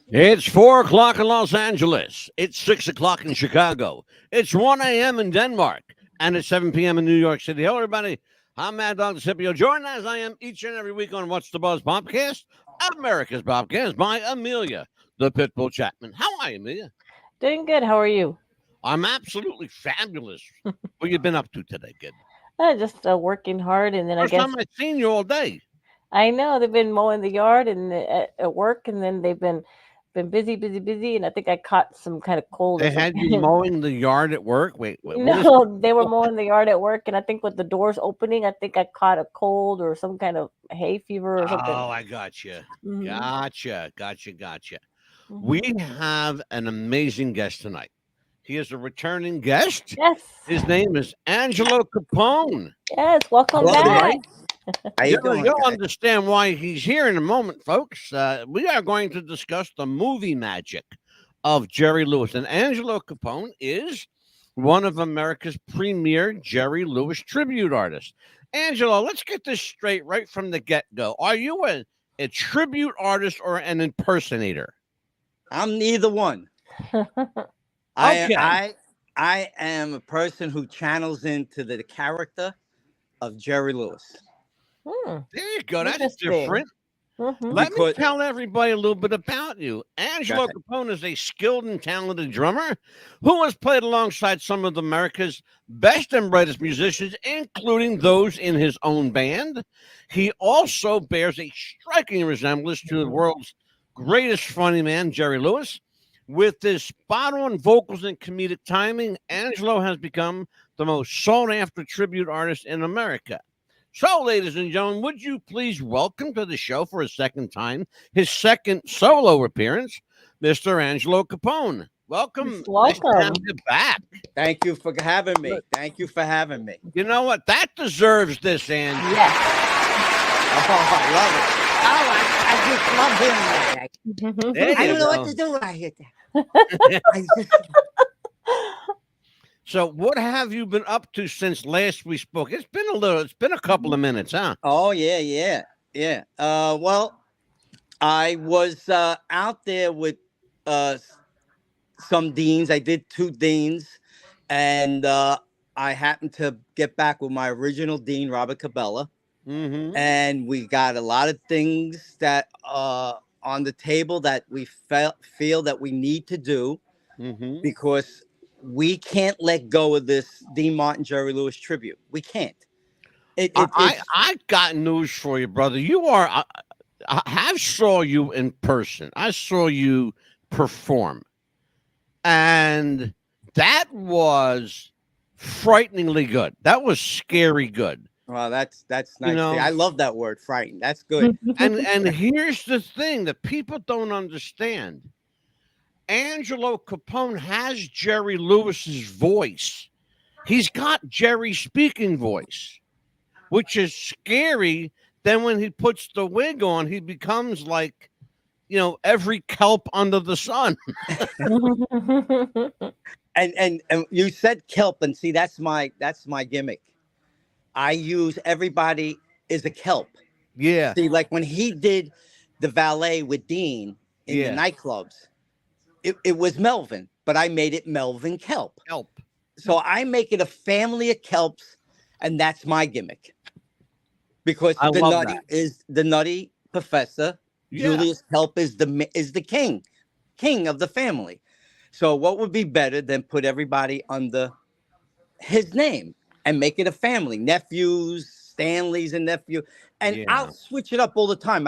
It's 4 o'clock in Los Angeles. It's 6 o'clock in Chicago. It's 1 a.m. in Denmark. And it's 7 p.m. in New York City. Hello, everybody. I'm Mad Dog Scipio, joined as I am each and every week on What's the Buzz Podcast, America's Podcast by Amelia, the Pitbull Chapman. How are you, Amelia? Doing good. How are you? I'm absolutely fabulous. What you been up to today, kid? Just working hard, and then I First guess time I've seen you all day. I know they've been mowing the yard and at work, and then they've been busy, busy, busy, and I think I caught some kind of cold or They had you something. mowing the yard at work. Wait, what is No, they were mowing the yard at work, and I think with the doors opening, I think I caught a cold or some kind of hay fever or something. Oh, I got you. Hmm. Gotcha. We Hmm. have an amazing guest tonight. He is a returning guest. Yes, His name is Angelo Capone. yes. Welcome Hello, All back. right. guys. How you doing, You'll guys? understand why he's here in a moment, folks. We are going to discuss the movie magic of Jerry Lewis. And Angelo Capone is one of America's premier Jerry Lewis tribute artists. Angelo, let's get this straight right from the get go. Are you a tribute artist or an impersonator? I'm neither one. I Okay. I I am a person who channels into the character of Jerry Lewis Hmm. There you go. That's Interesting. different. Hmm. Let me because tell everybody a little bit about you. Angelo Capone is a skilled and talented drummer who has played alongside some of America's best and brightest musicians, including those in his own band. He also bears a striking resemblance to the world's greatest funny man, Jerry Lewis. With his spot on vocals and comedic timing, Angelo has become the most sought after tribute artist in America. So, ladies and gentlemen, would you please welcome to the show for a second time his second solo appearance, Mr. Angelo Capone. Welcome. Nice to have Welcome. you back. thank you for having me. Look, Thank you for having me. you know what? That deserves this, Ange. Yes. Oh, I love it. Oh, I just love hearing that. There I you don't know what go. to do when I hear that. I just, So, what have you been up to since last we spoke? It's been a couple of minutes, huh? oh yeah. Well, I was out there with uh some deans. I did two deans, and I happened to get back with my original dean, Robert Cabela, Mm-hmm. and we got a lot of things that on the table that we feel that we need to do Mm-hmm. because we can't let go of this Dean Martin Jerry Lewis tribute. We can't. It's I got news for you, brother. You are I have saw you in person. I saw you perform. And that was frighteningly good. That was scary good. well, that's You nice. I know, love that word, frightened. That's good. and here's the thing that people don't understand. Angelo Capone has Jerry Lewis's voice. He's got Jerry's speaking voice, which is scary. Then when he puts the wig on, he becomes like, every kelp under the sun. And you said kelp, and see that's my gimmick. I use everybody is a kelp. Yeah, See, like when he did the valet with Dean in the yeah, nightclubs, it was Melvin, but I made it Melvin Kelp. kelp. So I make it a family of kelps, and that's my gimmick. Because I the love nutty that. is the nutty professor. Yeah. Julius Kelp is the king of the family. So what would be better than put everybody under his name and make it a family? Nephews, Stanley's a nephew, and Yeah. I'll switch it up all the time.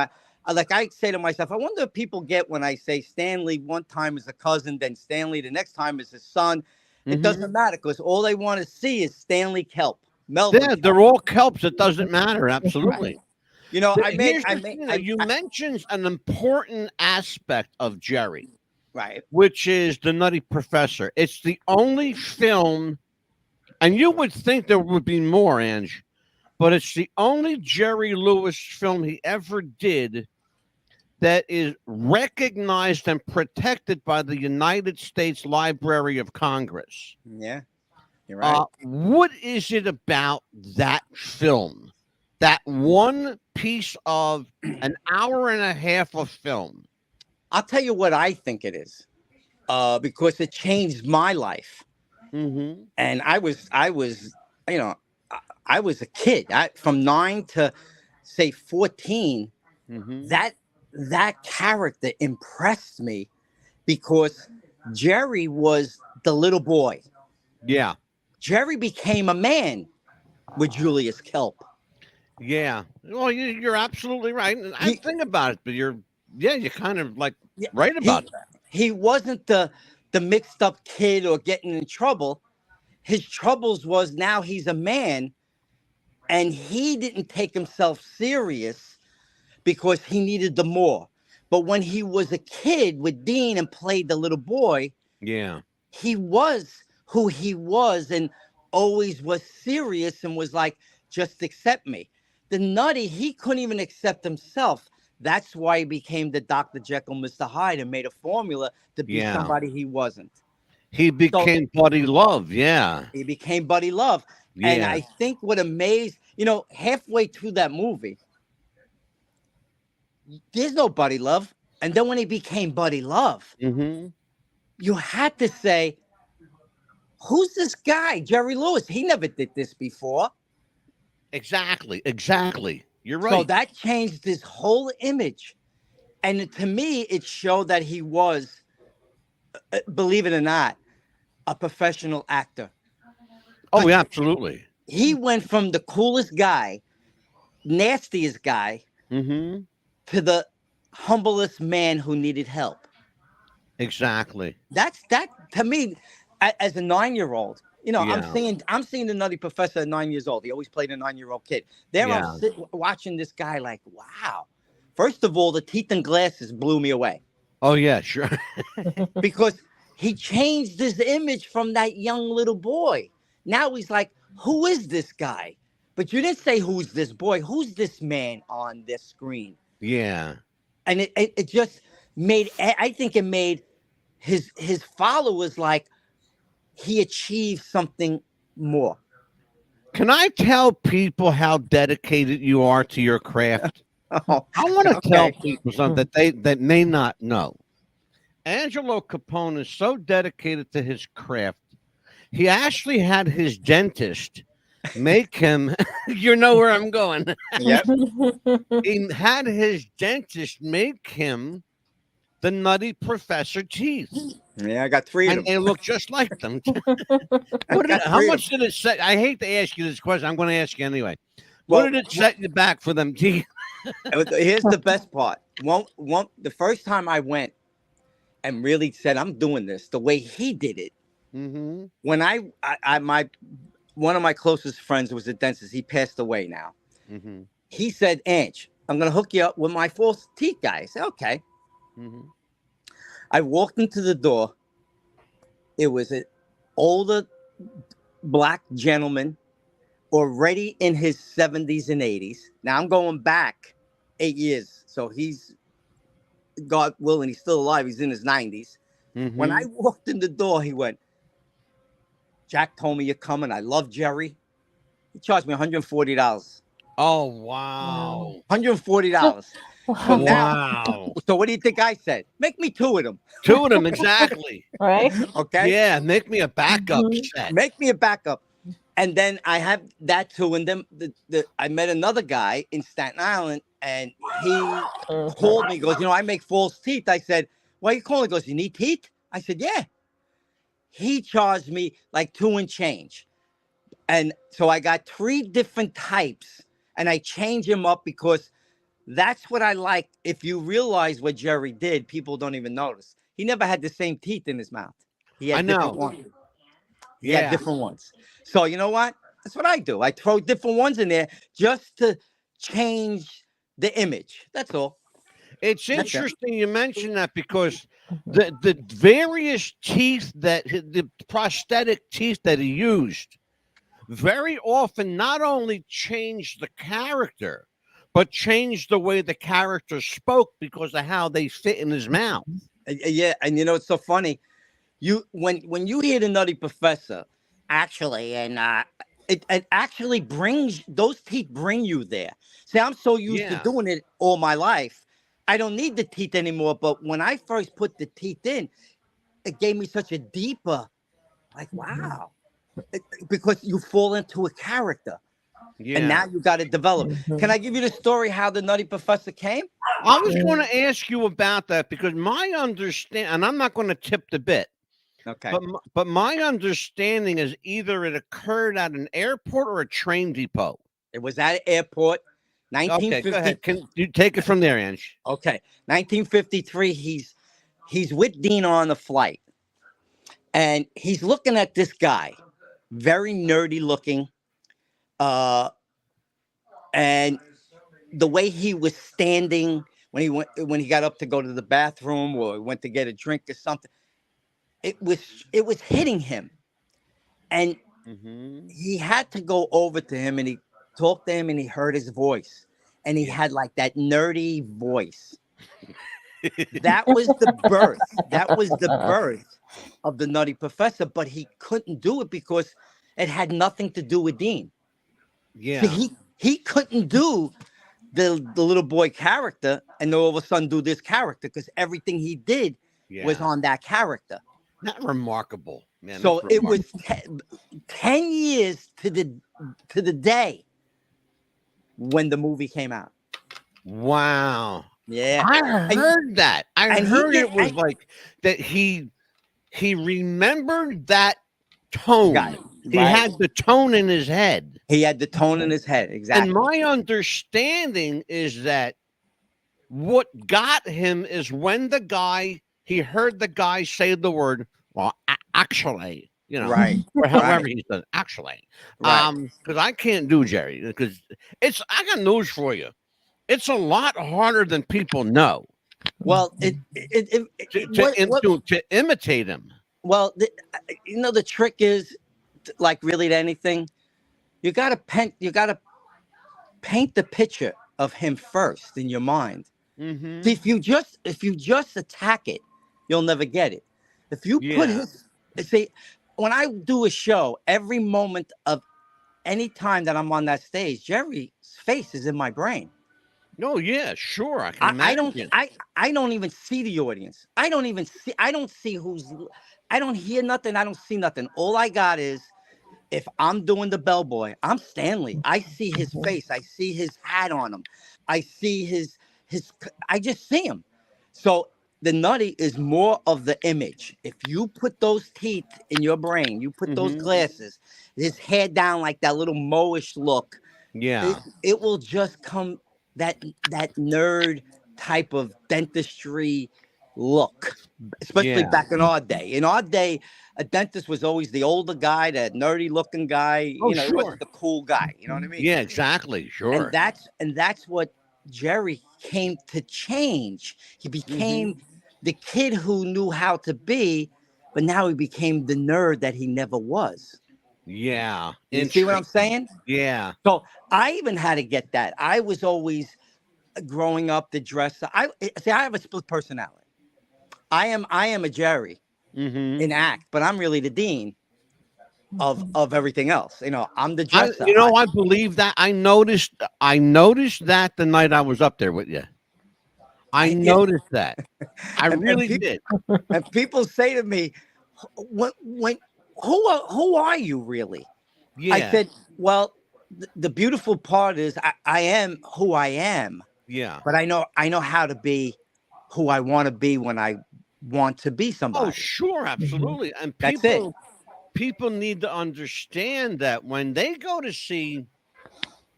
I say to myself, I wonder if people get when I say Stanley one time is a cousin, then Stanley the next time is his son. It Hmm. doesn't matter because all they want to see is Stanley Kelp, Melvin Yeah, Kelp. they're all kelps. It doesn't matter. Right. Absolutely. You know, Here's the thing, though. You mentioned an important aspect of Jerry, right. which is the Nutty Professor. It's the only film, and you would think there would be more, Ange, but it's the only Jerry Lewis film he ever did that is recognized and protected by the United States Library of Congress. Yeah, you're right. What is it about that film? That one piece of an hour and a half of film I'll tell you what I think it is, because it changed my life. Mm-hmm. And you know, I was a kid. From 9 to say 14. Mm-hmm. That character impressed me because Jerry was the little boy. Yeah. Jerry became a man with Julius Kelp. Yeah. Well, you're absolutely right. And I He, think about it, but you're kind of like yeah, right about he, that. he wasn't the mixed up kid or getting in trouble. His troubles was now he's a man, and he didn't take himself serious because he needed the more. But when he was a kid with Dean and played the little boy, Yeah. he was who he was and always was serious and was like, just accept me. The Nutty, he couldn't even accept himself. That's why he became the Dr. Jekyll, Mr. Hyde, and made a formula to be Yeah. somebody he wasn't. He So became Buddy Love. Yeah. he became Buddy Love. And Yeah. I think what amazed, halfway through that movie, there's no Buddy Love. And then when he became Buddy Love, Mm-hmm. you had to say, who's this guy, Jerry Lewis? He never did this before. Exactly. Exactly. You're So right. that changed his whole image. And to me, it showed that he was, believe it or not, a professional actor. Oh, yeah, absolutely. He went from the coolest guy, nastiest guy, Mm-hmm. to the humblest man who needed help. Exactly. That to me, as a 9-year-old, Yeah. I'm seeing the Nutty Professor at 9 years old. He always played a 9-year-old kid. There I'm Yeah. watching this guy like, wow. First of all, the teeth and glasses blew me away Oh, yeah, sure. because he changed his image from that young little boy. Now he's like, who is this guy? But you didn't say who's this boy, who's this man on this screen? Yeah. And it just made, I think it made his followers like he achieved something more. Can I tell people how dedicated you are to your craft? Oh, I want to tell okay. people something that may not know. Angelo Capone is so dedicated to his craft. He actually had his dentist make him. You know where I'm going. Yep. He had his dentist make him the Nutty Professor teeth, Yeah, I got 3 of and them. they look just like them. I got How 3 of much did it set? I hate to ask you this question. I'm going to ask you anyway. Well, What did it set you back for them teeth? Here's the best part. The first time I went and really said, I'm doing this the way he did it. Mm-hmm. When one of my closest friends was a dentist. He passed away now. Mm-hmm. He said, Ange, I'm going to hook you up with my false teeth guy. I said, okay. Mm-hmm. I walked into the door. It was an older black gentleman, already in his 70s and 80s. Now I'm going back 8 years. So he's, God willing, he's still alive. He's in his 90s. Mm-hmm. When I walked in the door, he went, Jack told me you're coming. I love Jerry. He charged me $140. Oh wow! $140. So now, Wow! so what do you think I said? Make me 2 of them. 2 of them exactly. Right? Okay. Yeah, make me a backup set. Make me a backup. And then I have that too. And then I met another guy in Staten Island, and he called me. He goes, I make false teeth. I said, why are you calling? He goes, you need teeth? I said, yeah. He charged me like 2 and change. And so I got 3 different types, and I change them up because that's what I like. If you realize what Jerry did, people don't even notice. He never had the same teeth in his mouth. He had I know. different ones. He Yeah. had different ones. So you know what? That's what I do. I throw different ones in there just to change the image. That's all. It's That's it. interesting you mentioned that because the various teeth the prosthetic teeth that he used very often not only changed the character, but changed the way the character spoke because of how they fit in his mouth. Yeah, and it's so funny. When you hear the Nutty Professor, actually, and it actually brings those teeth bring you there. See, I'm so used to doing it all my life. I don't need the teeth anymore. But when I first put the teeth in, it gave me such a deeper, like, wow. Because you fall into a character. And now Yeah. you got to develop. Can I give you the story how the Nutty Professor came? I was going to ask you about that because my understand, and I'm not going to tip the bit, Okay. but my understanding is either it occurred at an airport or a train depot. It was at an airport, Okay, go 1950. ahead. Can you take it from there, Ange? Okay, 1953. He's with Dean on the flight, and he's looking at this guy, very nerdy looking, and the way he was standing when he got up to go to the bathroom or went to get a drink or something, it was hitting him, and he had to go over to him and he talked to him and he heard his voice, and he had like that nerdy voice. That was the birth. That was the birth of the Nutty Professor, but he couldn't do it because it had nothing to do with Dean. Yeah. See, he couldn't do the little boy character and all of a sudden do this character because everything he did was on that character. Not remarkable, man. So it was 10 years to the day when the movie came out. Wow. Yeah. I heard that. I heard did- it was like that he remembered that tone. Right. He had the tone in his head. He had the tone in his head. Exactly. And my understanding is that what got him is when he heard the guy say the word, well, actually, you know, Right. or however Right. he said, actually. Right. Because I can't do Jerry, because I got news for you. It's a lot harder than people know. Well, To imitate him. Well, the trick is, like, really to anything, you gotta paint the picture of him first in your mind. Mm-hmm. See, if you just attack it, you'll never get it. If you when I do a show, every moment of any time that I'm on that stage, Jerry's face is in my brain. Oh yeah, sure. I can imagine. I don't even see the audience. I don't see I don't hear nothing. I don't see nothing. All I got is, if I'm doing the bellboy, I'm Stanley. I see his face. I see his hat on him. I see I just see him. So the Nutty is more of the image. If you put those teeth in your brain, you put those glasses, his hair down like that little moish look. Yeah. It will just come that nerd type of dentistry look, especially back in our day. In our day, a dentist was always the older guy, that nerdy looking guy. Oh, He wasn't the cool guy. You know what I mean? Yeah, exactly. Sure. And that's what Jerry came to change. He became the kid who knew how to be, but now he became the nerd that he never was. Yeah. You see what I'm saying? Yeah. So I even had to get that. I was always growing up the dresser. I have a split personality. I am a Jerry in act, but I'm really the Dean of everything else. You know, I'm the dresser. I believe that. I noticed that the night I was up there with you. I noticed that. I really did. And people say to me, who are you really? Yeah. I said, well, the beautiful part is I am who I am. Yeah. But I know how to be who I want to be when I want to be somebody. Oh, sure, absolutely. And That's it. People need to understand that when they go to see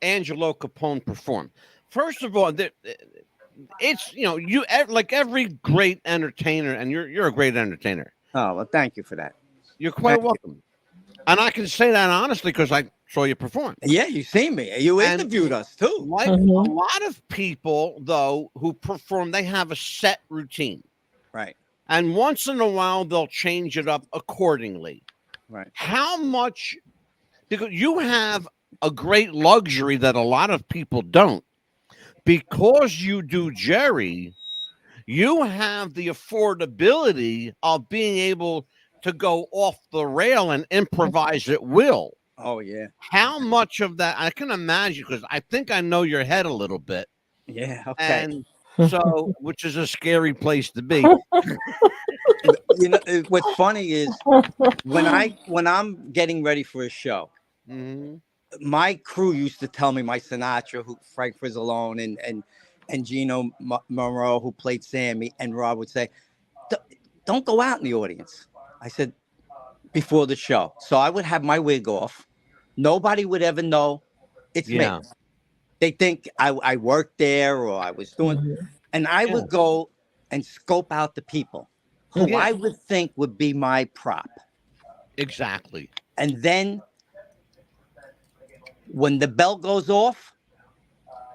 Angelo Capone perform, first of all, it's you like every great entertainer, and you're a great entertainer. Oh, well, thank you for that. You're quite welcome. And I can say that honestly because I saw you perform. Yeah, you see me. You interviewed us too. Like a lot of people, though, who perform, they have a set routine. Right. And once in a while, they'll change it up accordingly. Right. How much, because you have a great luxury that a lot of people don't. Because you do Jerry, you have the affordability of being able to go off the rail and improvise at will. Oh, yeah. How much of that, I can imagine, because I think I know your head a little bit. Yeah, okay. And So, which is a scary place to be. You know, what's funny is when I'm getting ready for a show, Mhm. my crew used to tell me, my Sinatra, who Frank Frizzalone and Gino Monroe, who played Sammy, and Rob would say, don't go out in the audience. I said, before the show. So I would have my wig off. Nobody would ever know it's me. Yeah. They think I worked there or I was doing, and I Yeah. would go and scope out the people who Yeah. I would think would be my prop. Exactly. And then when the bell goes off,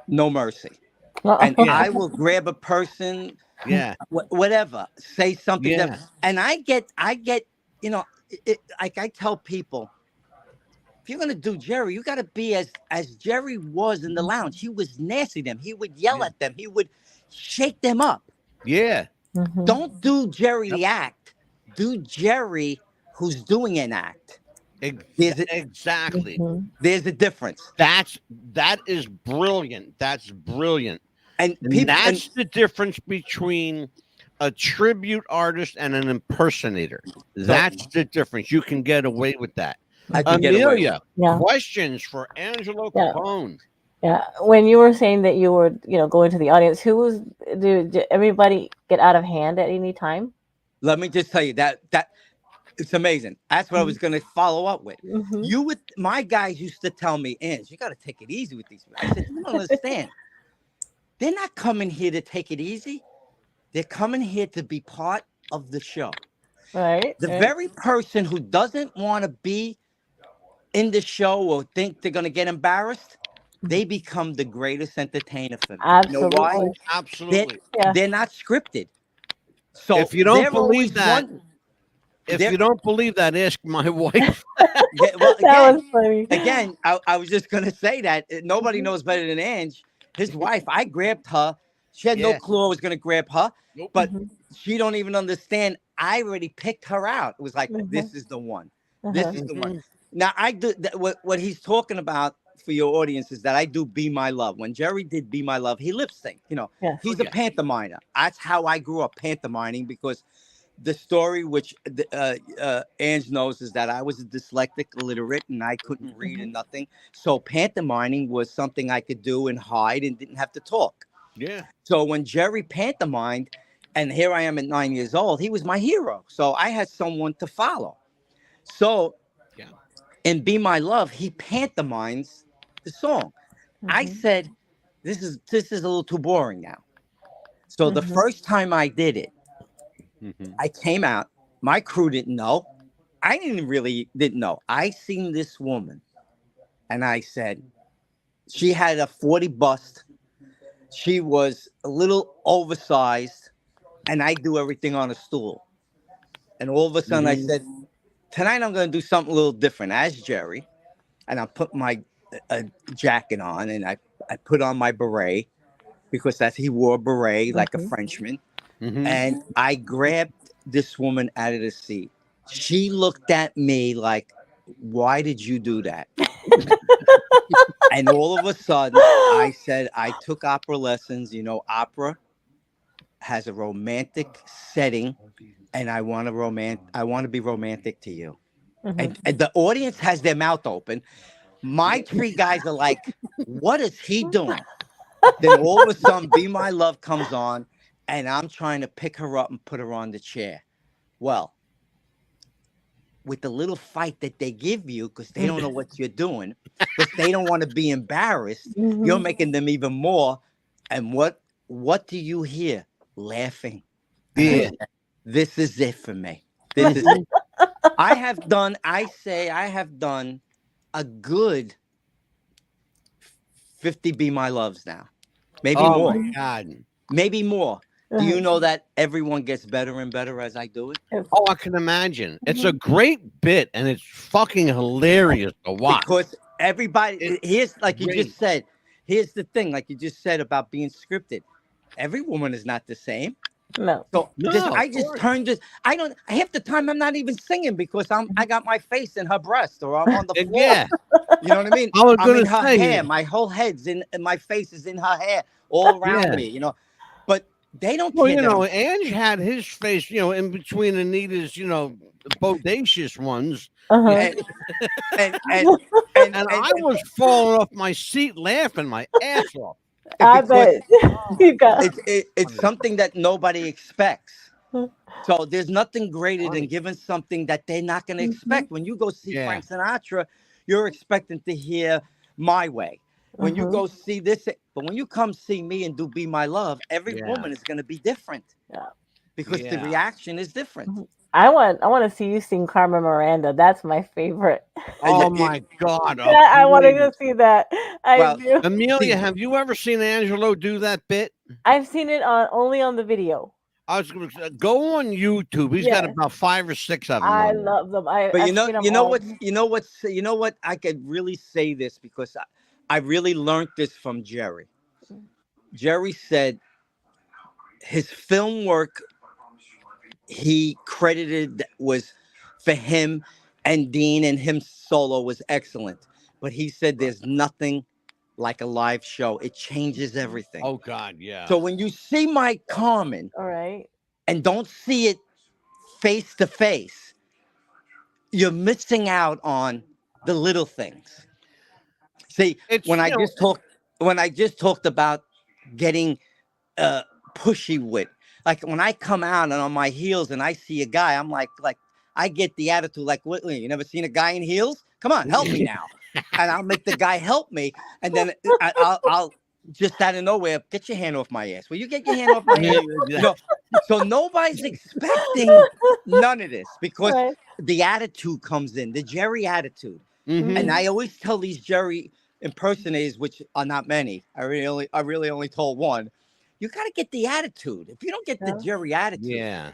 no mercy. And Yeah. I will grab a person, Yeah. whatever, say something Yeah. and I get, you know, like I tell people, if you're gonna do Jerry, you got to be as Jerry was in the lounge. He was nasty to them. He would yell at them. He would shake them up. Yeah. Don't do Jerry Yep. the act. Do Jerry who's doing an act. Exactly. There's a difference. That is brilliant. That's brilliant. And that's the difference between a tribute artist and an impersonator. That's the difference. You can get away with that. Amelia, questions for Angelo Capone. Yeah, when you were saying that you were, going to the audience, did everybody get out of hand at any time? Let me just tell you that it's amazing. That's what I was going to follow up with. My guys used to tell me, Ange, you got to take it easy with these. I said, you don't understand. They're not coming here to take it easy. They're coming here to be part of the show. Right. The very person who doesn't want to be in the show or think they're going to get embarrassed, they become the greatest entertainer for me. Absolutely. You know why? Absolutely. They're not scripted. So if you don't believe that, you don't believe that, ask my wife. Well, that was funny. Again, I was just going to say that nobody knows better than Ange. His wife, I grabbed her. She had no clue I was going to grab her, but she don't even understand. I already picked her out. It was like, this is the one. This is the one. Now, I do what he's talking about for your audience is that I do Be My Love. When Jerry did Be My Love, he lip synced. He's a pantominer. That's how I grew up pantomiming, because the story which Ange knows is that I was a dyslexic, illiterate, and I couldn't read and nothing. So pantomiming was something I could do and hide and didn't have to talk. Yeah. So when Jerry pantomimed, and here I am at 9 years old, he was my hero. So I had someone to follow. So in Be My Love, he pantomimes the song. I said, this is a little too boring now. So the first time I did it, I came out. My crew didn't know. I didn't know. I seen this woman, and I said, she had a 40 bust. She was a little oversized, and I do everything on a stool. And all of a sudden, I said, tonight I'm going to do something a little different as Jerry. And I put my jacket on, and I put on my beret, because he wore a beret like a Frenchman. And I grabbed this woman out of the seat. She looked at me like, why did you do that? And all of a sudden, I said, I took opera lessons. Opera has a romantic setting, and I want to be romantic to you. And the audience has their mouth open. My three guys are like, what is he doing? Then all of a sudden, Be My Love comes on, and I'm trying to pick her up and put her on the chair. Well, with the little fight that they give you, because they don't know what you're doing, because they don't want to be embarrassed, you're making them even more. And what do you hear? Laughing. Yeah. This is it for me. This is it. I have done a good 50 Be My Loves now. Maybe more. My God. Maybe more. Do you know that everyone gets better and better as I do it? Oh, I can imagine. It's a great bit, and it's fucking hilarious to watch. Because everybody, here's like you just said, here's the thing, like you just said about being scripted. Every woman is not the same. No. So I just turned this. Half the time I'm not even singing, because I got my face in her breast, or I'm on the floor. Yeah. You know what I mean? I'm in her hair. My whole head's in, and my face is in her hair all around me. But They don't Well, tear them. Ange had his face, in between Anita's, bodacious ones. Uh-huh. And and and and, And and, I was falling off my seat laughing my ass off. I because bet you got. it's something that nobody expects. So there's nothing greater than Funny. giving something that they're not going to Mhm. expect. When you go see Yeah. Frank Sinatra, you're expecting to hear My Way. When you Mhm. go see this, but when you come see me and do Be My Love, every Yeah. woman is going to be different Yeah. because the Yeah. reaction is different. Mhm. I want to see you sing Carmen Miranda. That's my favorite. Oh my God. I want to Please. go see that. I Well, do. Amelia, see, have you ever seen Angelo do that bit? I've seen it only on the video. I was going to go on YouTube. He's got Yes, about 5 or 6 of them I on there. love them. but I've seen them all. you know what? I could really say this because I really learned this from Jerry. Jerry said his film work he credited was for him and Dean and him solo was excellent. But he said there's nothing like a live show. It changes everything. Oh God, yeah. So when you see my Carmen All right. and don't see it face to face, you're missing out on the little things. See, It's when I just talked about getting pushy with. Like when I come out and on my heels and I see a guy, I'm like I get the attitude like, what, you never seen a guy in heels? Come on, help me now. And I'll make the guy help me. And then I'll just out of nowhere, get your hand off my ass. Will you get your hand off my ass? No. So nobody's expecting none of this because Right. the attitude comes in, the Jerry attitude. Mhm. And I always tell these Jerry impersonators, which are not many. I really only told one. You got to get the attitude. If you don't get the Yeah. Jerry attitude, Yeah.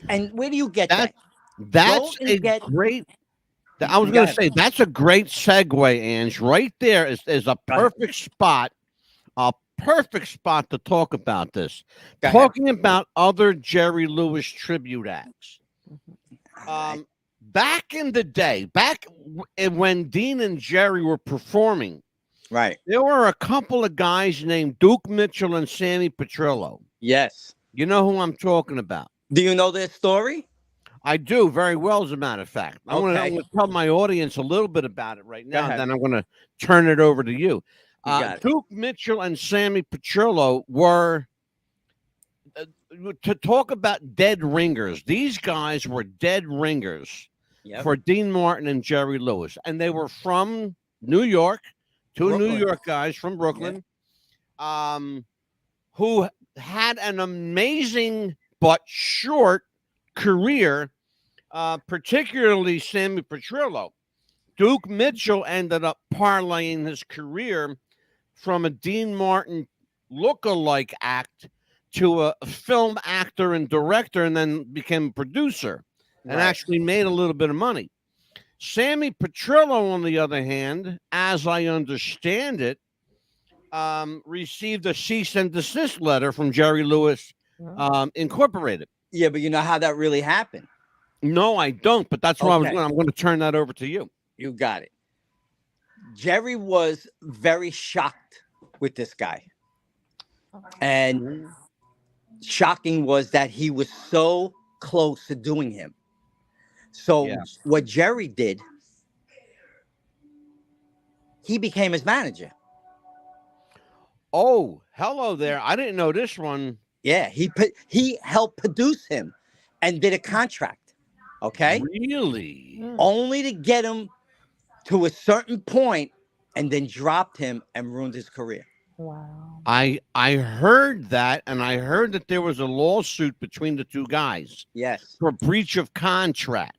and where do you get That that? that's Go and a get. great I was Go going to ahead. say that's a great segue, Ange. Right there is a Go ahead. a perfect spot to talk about this. Go ahead. Talking about other Jerry Lewis tribute acts. Back in the day, when Dean and Jerry were performing, Right. there were a couple of guys named Duke Mitchell and Sammy Petrillo. Yes. You know who I'm talking about? Do you know their story? I do very well, as a matter of fact. I'm Okay. going to tell my audience a little bit about it right Go now, and ahead. then I'm going to turn it over to you. You got it. Duke Mitchell and Sammy Petrillo were, to talk about dead ringers, these guys were dead ringers Yep. for Dean Martin and Jerry Lewis. And they were from New York, two New Brooklyn. York guys from Brooklyn, who had an amazing but short career, particularly Sammy Petrillo. Duke Mitchell ended up parlaying his career from a Dean Martin look-alike act to a film actor and director, and then became a producer and Right. actually made a little bit of money. Sammy Petrillo, on the other hand, as I understand it, received a cease and desist letter from Jerry Lewis Incorporated. Yeah, but you know how that really happened. No, I don't, but that's what Okay. I'm going to turn that over to you. You got it. Jerry was very shocked with this guy. And shocking was that he was so close to doing him. So Yeah. what Jerry did, he became his manager. Oh, hello there. I didn't know this one. Yeah, he helped produce him and did a contract. Okay? Really? Only to get him to a certain point and then dropped him and ruined his career. Wow. I heard that, and I heard that there was a lawsuit between the two guys Yes. for breach of contract.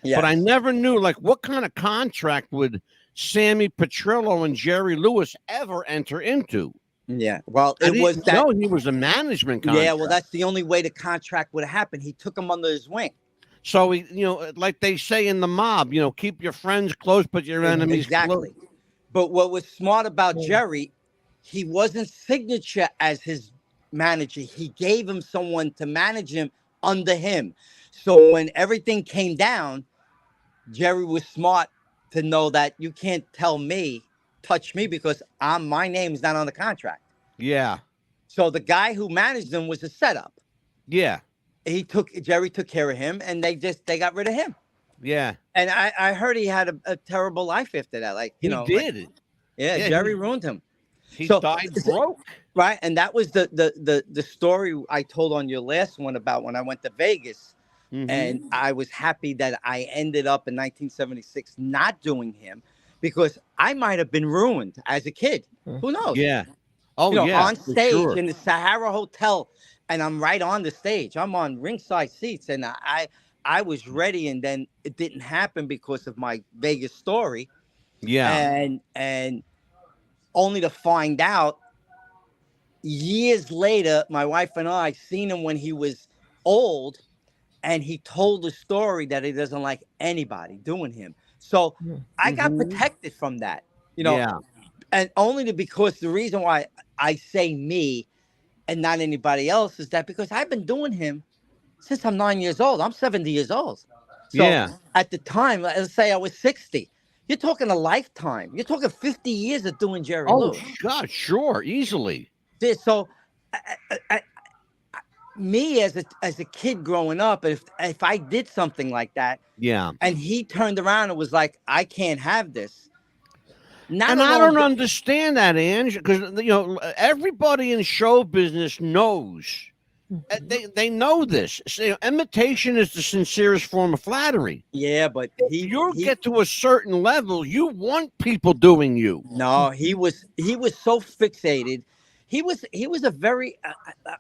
Yes. But I never knew, like, what kind of contract would Sammy Petrillo and Jerry Lewis ever enter into? Yeah. Well, I it was didn't that. know he was a management contract. Yeah. Well, that's the only way the contract would have happened. He took him under his wing. So, like they say in the mob, keep your friends close, but your enemies Exactly. close. But what was smart about Jerry, he wasn't signature as his manager. He gave him someone to manage him under him. So when everything came down, Jerry was smart to know that you can't touch me because my name is not on the contract. Yeah. So the guy who managed them was a setup. Yeah. Jerry took care of him, and they got rid of him. Yeah. And I heard he had a terrible life after that. Like, He did. Like, yeah, Yeah, Jerry ruined him. He So died broke. right, and that was the story I told on your last one about when I went to Vegas, and I was happy that I ended up in 1976 not doing him, because I might have been ruined as a kid. Who knows? Yeah. Oh, yeah. On for stage sure. in the Sahara Hotel, and I'm right on the stage. I'm on ringside seats, and I was ready, and then it didn't happen because of my Vegas story. Yeah. And only to find out years later, my wife and I seen him when he was old, and he told a story that he doesn't like anybody doing him. So I got protected from that, Yeah. and only because the reason why I say me and not anybody else is that because I've been doing him since I'm 9 years old. I'm 70 years old. So Yeah. at the time, let's say I was 60. You're talking a lifetime. You're talking 50 years of doing Jerry Lewis. God, sure, easily. So me as a kid growing up, if I did something like that, Yeah. and he turned around and was like, I can't have this. And I don't understand that, Ange, because everybody in show business knows. They know this. So, imitation is the sincerest form of flattery. Yeah, but if you get to a certain level, you want people doing you. No, he was so fixated. He was a very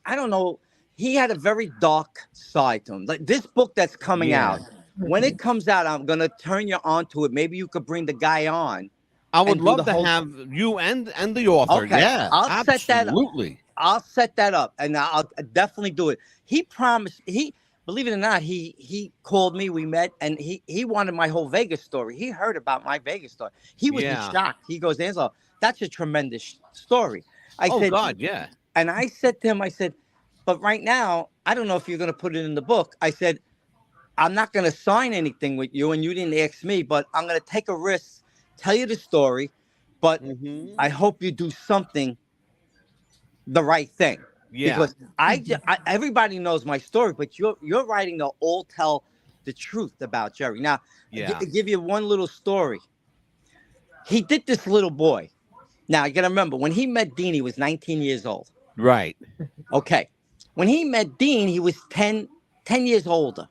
I don't know. He had a very dark side to him. Like this book that's coming out. When it comes out, I'm gonna turn you on to it. Maybe you could bring the guy on. I would love to have you and the author. Okay. Yeah, I'll set that up. Absolutely. I'll set that up, and I'll definitely do it. He promised. Believe it or not, he called me. We met, and he wanted my whole Vegas story. He heard about my Vegas story. He was in shock. He goes, Angelo, that's a tremendous story. I said, God, yeah. And I said to him, I said, but right now, I don't know if you're going to put it in the book. I said, I'm not going to sign anything with you, and you didn't ask me, but I'm going to take a risk, tell you the story, but I hope you do something the right thing. Yeah. Because everybody knows my story, but you're writing to all tell the truth about Jerry. Now, give you one little story. He did this little boy. Now, you got to remember, when he met Dean, he was 19 years old. Right. Okay. When he met Dean, he was 10 years older.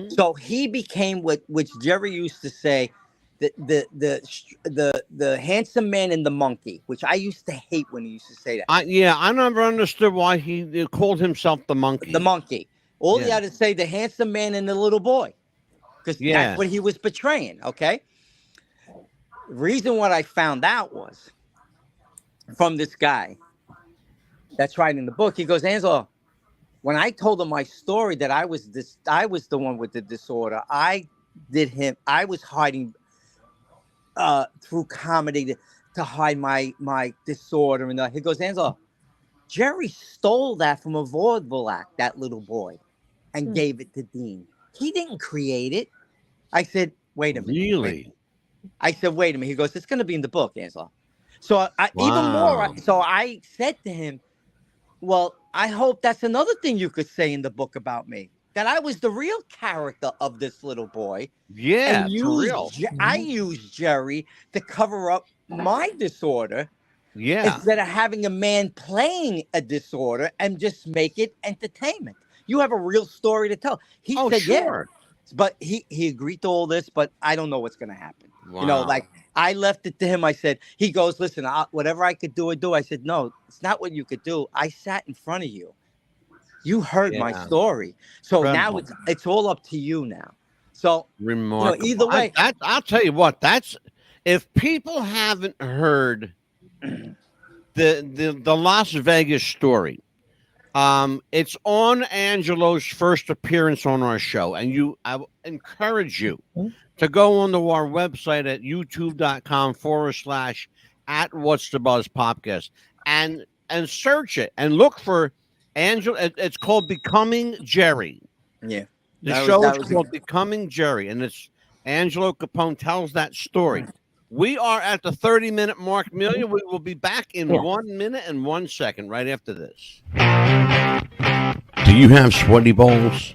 So he became which Jerry used to say, the handsome man and the monkey, which I used to hate when he used to say that. I never understood why he called himself the monkey. The monkey. All he had to say, the handsome man and the little boy, because that's what he was portraying. Okay. The reason what I found out was from this guy that's writing the book. He goes, Angelo, when I told him my story that I was the one with the disorder. I was hiding through comedy to hide my disorder. And he goes, Angelo, Jerry stole that from a vaudeville act, that little boy, and gave it to Dean. He didn't create it. I said, wait a minute. Really? I said, wait a minute. He goes, it's going to be in the book, Angelo. So even more. So I said to him, well, I hope that's another thing you could say in the book about me, that I was the real character of this little boy. Yeah, and real. I used Jerry to cover up my disorder. Yeah. Instead of having a man playing a disorder and just make it entertainment. You have a real story to tell. He said, sure. Yeah. But he agreed to all this, but I don't know what's going to happen. Wow. Like I left it to him. I said, he goes, listen, whatever I could do, I do. I said, no, it's not what you could do. I sat in front of you. You heard my story. So now it's all up to you now. So remarkable. Either way. I'll tell you what, if people haven't heard the Las Vegas story, it's on Angelo's first appearance on our show, and I encourage you to go onto our website at youtube.com/@what's-the-buzz-podcast and search it and look for Angelo. It's called Becoming Jerry. Yeah. The show is called Becoming Jerry, and it's Angelo Capone tells that story. We are at the 30-minute mark, Amelia. We will be back in Yeah. 1 minute and 1 second right after this. Do you have sweaty balls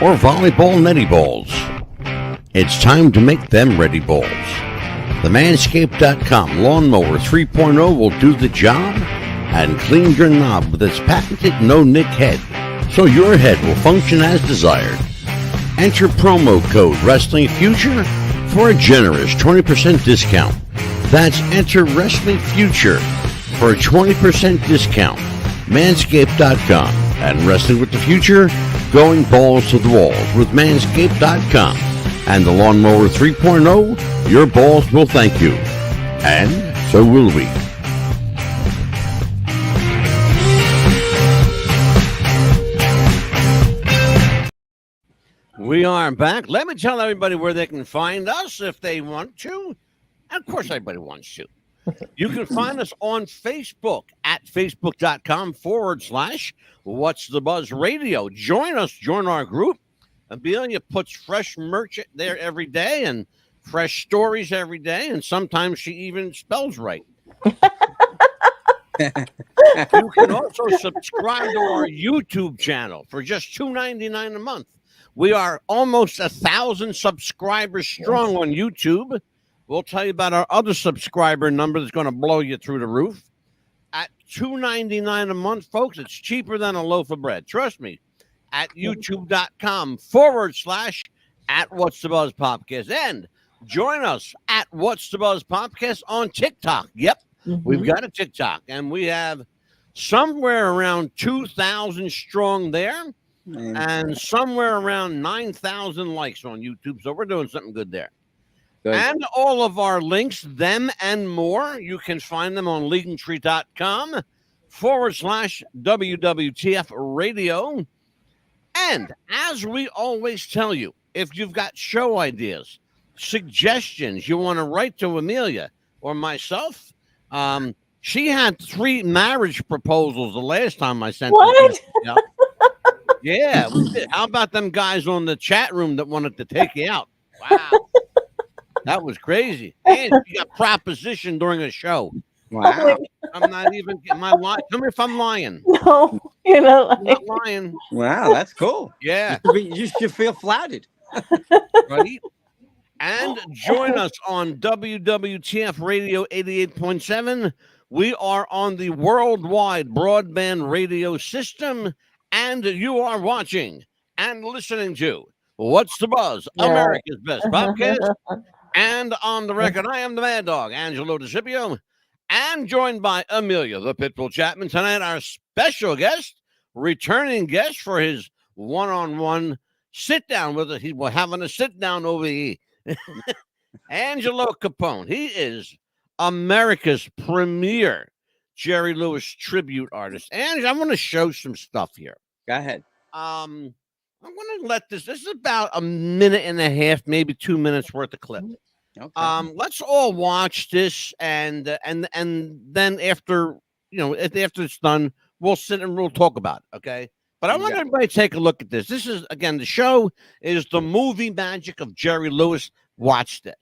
or volleyball netty balls? It's time to make them ready balls. The Manscaped.com Lawnmower 3.0 will do the job and clean your knob with its patented no-nick head, so your head will function as desired. Enter promo code Wrestling Future for a generous 20% discount. That's enter Wrestling Future for a 20% discount. Manscaped.com and Wrestling with the Future, going balls to the walls with Manscaped.com and the Lawnmower 3.0. Your balls will thank you, and so will we. We are back. Let me tell everybody where they can find us if they want to. And of course, everybody wants to. You can find us on Facebook at facebook.com/What's the Buzz Radio. Join us, join our group. Amelia puts fresh merch there every day and fresh stories every day. And sometimes she even spells right. You can also subscribe to our YouTube channel for just $2.99 a month. We are almost 1,000 subscribers strong on YouTube. We'll tell you about our other subscriber number that's going to blow you through the roof. At $2.99 a month, folks, it's cheaper than a loaf of bread. Trust me. At youtube.com/What's the Buzz Podcast. And join us at What's the Buzz Podcast on TikTok. Yep, we've got a TikTok. And we have somewhere around 2,000 strong there. And somewhere around 9,000 likes on YouTube. So we're doing something good there. Good. And all of our links, them and more, you can find them on linktree.com/WWTF radio. And as we always tell you, if you've got show ideas, suggestions, you want to write to Amelia or myself, she had 3 marriage proposals the last time I sent What? them. Yeah, we did. How about them guys on the chat room that wanted to take you out? Wow. That was crazy. And you got propositioned during a show. Wow. I'm not even getting my lie. Tell me if I'm lying. No, you're not I'm not lying. Wow, that's cool. Yeah. You should feel flattered. Right? And join us on WWTF Radio 88.7. We are on the worldwide broadband radio system. And you are watching and listening to What's the Buzz, America's Best Podcast. And on the record, I am the Mad Dog, Angelo DeCipio, and joined by Amelia, the Pitbull Chapman. Tonight, our special guest, returning guest for his one-on-one sit-down with us. We're having a sit-down over here. Angelo Capone. He is America's premier Jerry Lewis tribute artist. And I want to show some stuff here. Go ahead. I'm going to let this is about a minute and a half, maybe 2 minutes worth of clip. Okay. Let's all watch this and then after it's done, we'll sit and we'll talk about it. Okay. But I want everybody to take a look at this. This is, again, the show is The Movie Magic of Jerry Lewis. Watch this.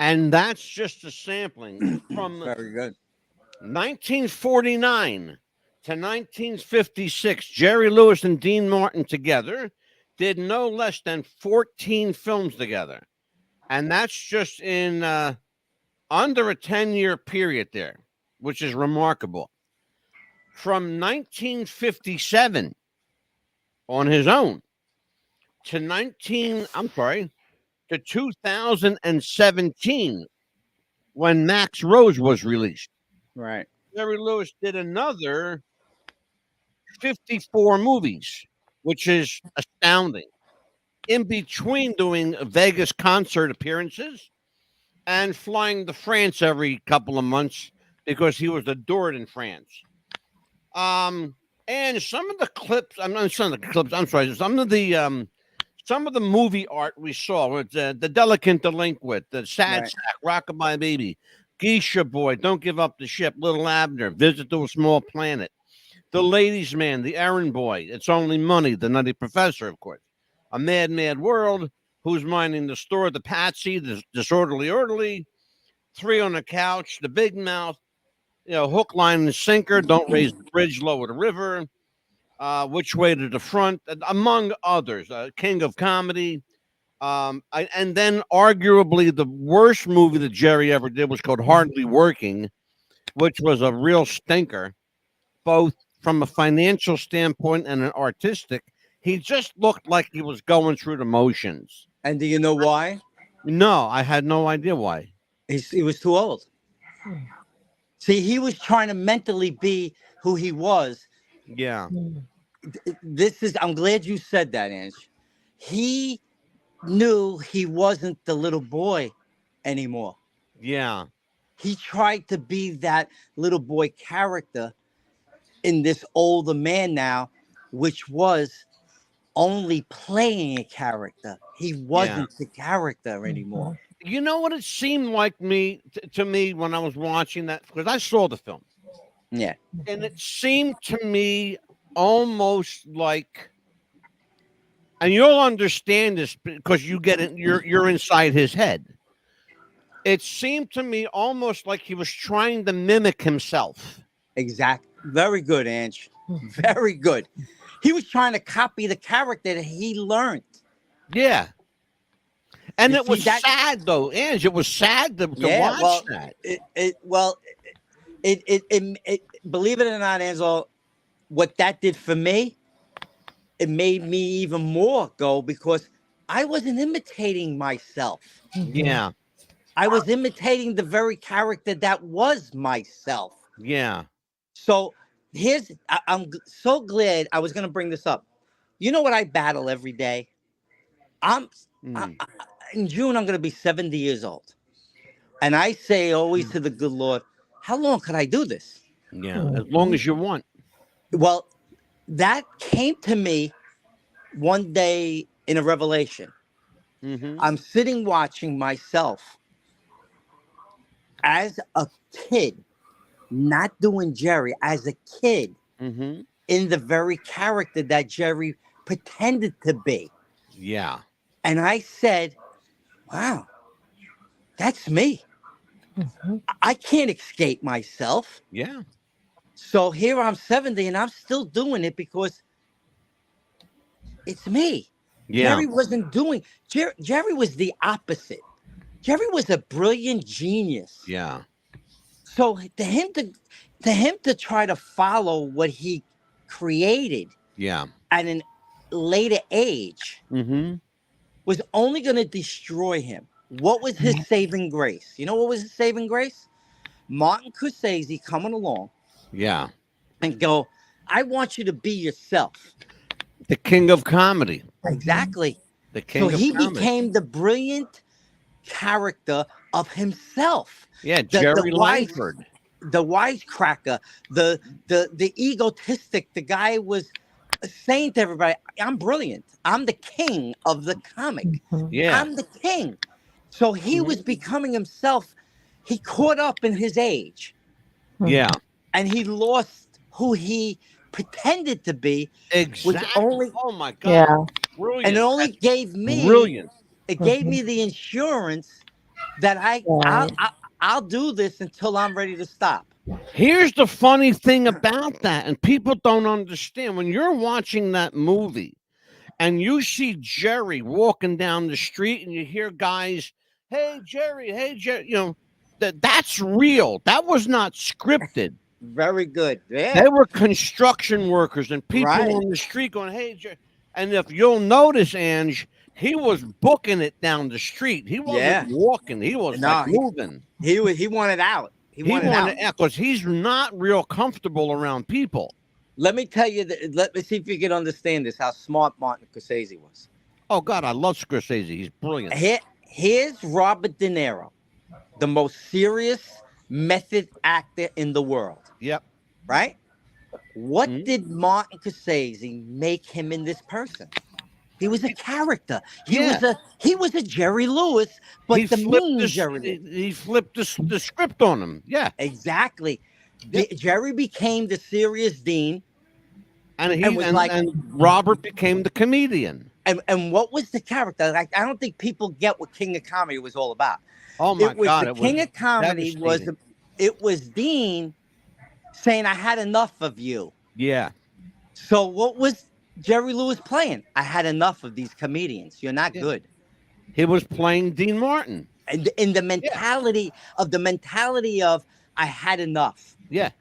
And that's just a sampling from Very good. 1949 to 1956. Jerry Lewis and Dean Martin together did no less than 14 films together. And that's just in under a 10-year period there, which is remarkable. From 1957 on his own to 2017 when Max Rose was released. Right. Jerry Lewis did another 54 movies, which is astounding. In between doing Vegas concert appearances and flying to France every couple of months because he was adored in France. And some of the clips, I'm not some of the clips. I'm sorry, some of the movie art we saw with the Delicate Delinquent, the Sad Right. Sack, Rockabye Baby, Geisha Boy, Don't Give Up the Ship, Little Abner, Visit to a Small Planet, The Ladies' Man, The Errand Boy, It's Only Money, The Nutty Professor, of course, A Mad, Mad World, Who's Minding the Store, The Patsy, The Disorderly Orderly, Three on the Couch, The Big Mouth, Hook, Line, and Sinker, Don't Raise the Bridge, Lower the River, Which Way to the Front, among others, King of Comedy. And then arguably the worst movie that Jerry ever did was called Hardly Working, which was a real stinker, both from a financial standpoint and an artistic. He just looked like he was going through the motions. And do you know why? No, I had no idea why. He was too old. See, he was trying to mentally be who he was. Yeah. I'm glad you said that, Ange. He knew he wasn't the little boy anymore. Yeah. He tried to be that little boy character in this older man now, which was only playing a character. He wasn't the character anymore. You know what it seemed like to me when I was watching that, because I saw the film. Yeah. And it seemed to me almost like, and you'll understand this because you get it, you're inside his head. It seemed to me almost like he was trying to mimic himself. Exactly. Very good, Ange. Very good. He was trying to copy the character that he learned. Yeah. And You it was see, that- sad, though, Ange. It was sad to watch that. It believe it or not, Angelo, what that did for me, it made me even more go because I wasn't imitating myself. Yeah. I was imitating the very character that was myself. Yeah. So I'm so glad I was going to bring this up. You know what I battle every day? In June, I'm going to be 70 years old. And I say always to the good Lord, how long could I do this? Yeah, as long as you want. Well, that came to me one day in a revelation. I'm sitting watching myself as a kid, not doing Jerry, as a kid in the very character that Jerry pretended to be. Yeah. And I said, wow, that's me. I can't escape myself. Yeah. So here I'm 70 and I'm still doing it because it's me. Yeah. Jerry wasn't doing, Jerry was the opposite. Jerry was a brilliant genius. Yeah. So to him to try to follow what he created Yeah. at an later age was only going to destroy him. What was his saving grace? You know what was his saving grace? Martin Scorsese coming along. Yeah. And go, I want you to be yourself. The king of comedy. Exactly. The king of he comedy. became the brilliant character of himself. Yeah, Jerry Langford. The wisecracker, the egotistic, the guy was saying to everybody, I'm brilliant. I'm the king of the comic. Yeah. I'm the king. So he was becoming himself. He caught up in his age. Yeah. And he lost who he pretended to be. Exactly. Which only, oh my God. Yeah. Brilliant. and it only gave me brilliant. It gave me the insurance that Right. I'll do this until I'm ready to stop. Here's the funny thing about that, and people don't understand when you're watching that movie and you see Jerry walking down the street and you hear guys, hey Jerry, that's real. That was not scripted. Very good. They Yeah. were construction workers and people Right. on the street going, hey Jerry. And if you'll notice, Ange, he was booking it down the street. He wasn't Yeah. walking. He was like No, moving. he wanted out. He wanted out because he's not real comfortable around people. Let me tell you that. Let me see if you can understand this. How smart Martin Scorsese was. Oh God, I love Scorsese. He's brilliant. Here's Robert De Niro, the most serious method actor in the world. Yep. Right? What did Martin Scorsese make him in this person? He was a character. He was a Jerry Lewis, but he flipped the script on him. Yeah, exactly. Jerry became the serious dean, and Robert became the comedian. And what was the character? Like, I don't think people get what King of Comedy was all about. Oh my God! King of Comedy was Dean saying, "I had enough of you." Yeah. So what was Jerry Lewis playing? I had enough of these comedians. You're not good. He was playing Dean Martin. And in the mentality of I had enough. Yeah.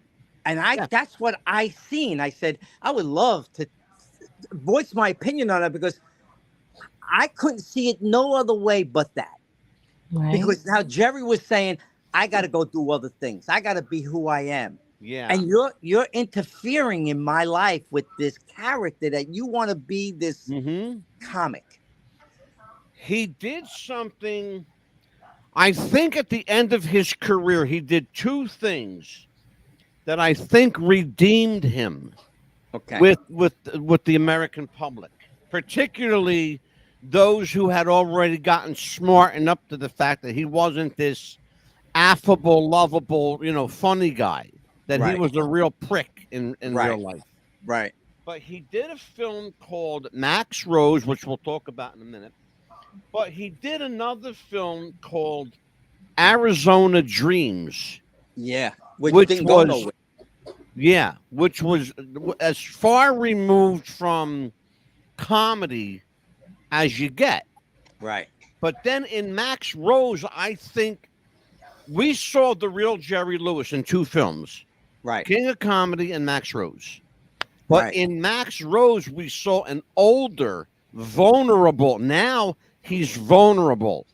And that's what I seen. I said, I would love to voice my opinion on it because I couldn't see it no other way but that. Right. Because now Jerry was saying, I got to go do other things. I got to be who I am. Yeah. And you're interfering in my life with this character that you want to be this comic. He did something. I think at the end of his career, he did two things that I think redeemed him with the American public, particularly those who had already gotten smartened up to the fact that he wasn't this affable, lovable, funny guy. That he was a real prick in real life. Right. But he did a film called Max Rose, which we'll talk about in a minute. But he did another film called Arizona Dreams. Yeah. Which didn't go nowhere. Yeah. Which was as far removed from comedy as you get. Right. But then in Max Rose, I think we saw the real Jerry Lewis in two films. Right. King of Comedy and Max Rose. But in Max Rose, we saw an older, vulnerable. Now he's vulnerable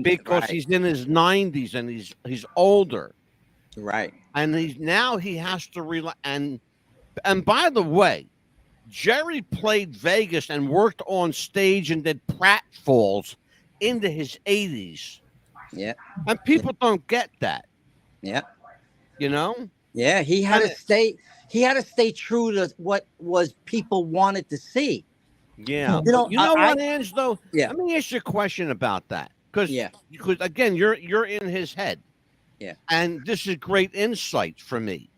because he's in his 90s and he's older. Right. And he has to rely. And by the way, Jerry played Vegas and worked on stage and did pratfalls into his 80s. Yeah. And people don't get that. Yeah. Yeah, he had to stay true to what was people wanted to see. Yeah. What, Ange, though? Yeah. Let me ask you a question about that. Because again, you're in his head. Yeah. And this is great insight for me.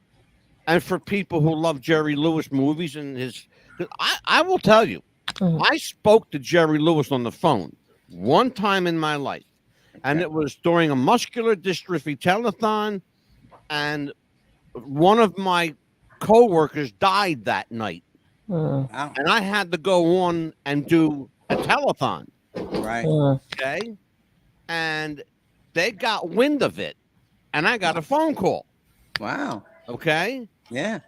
And for people who love Jerry Lewis movies and I will tell you, I spoke to Jerry Lewis on the phone one time in my life. And it was during a muscular dystrophy telethon, and one of my co-workers died that night. Wow. And I had to go on and do a telethon. Right. Okay. And they got wind of it, and I got a phone call. Wow. Okay. Yeah.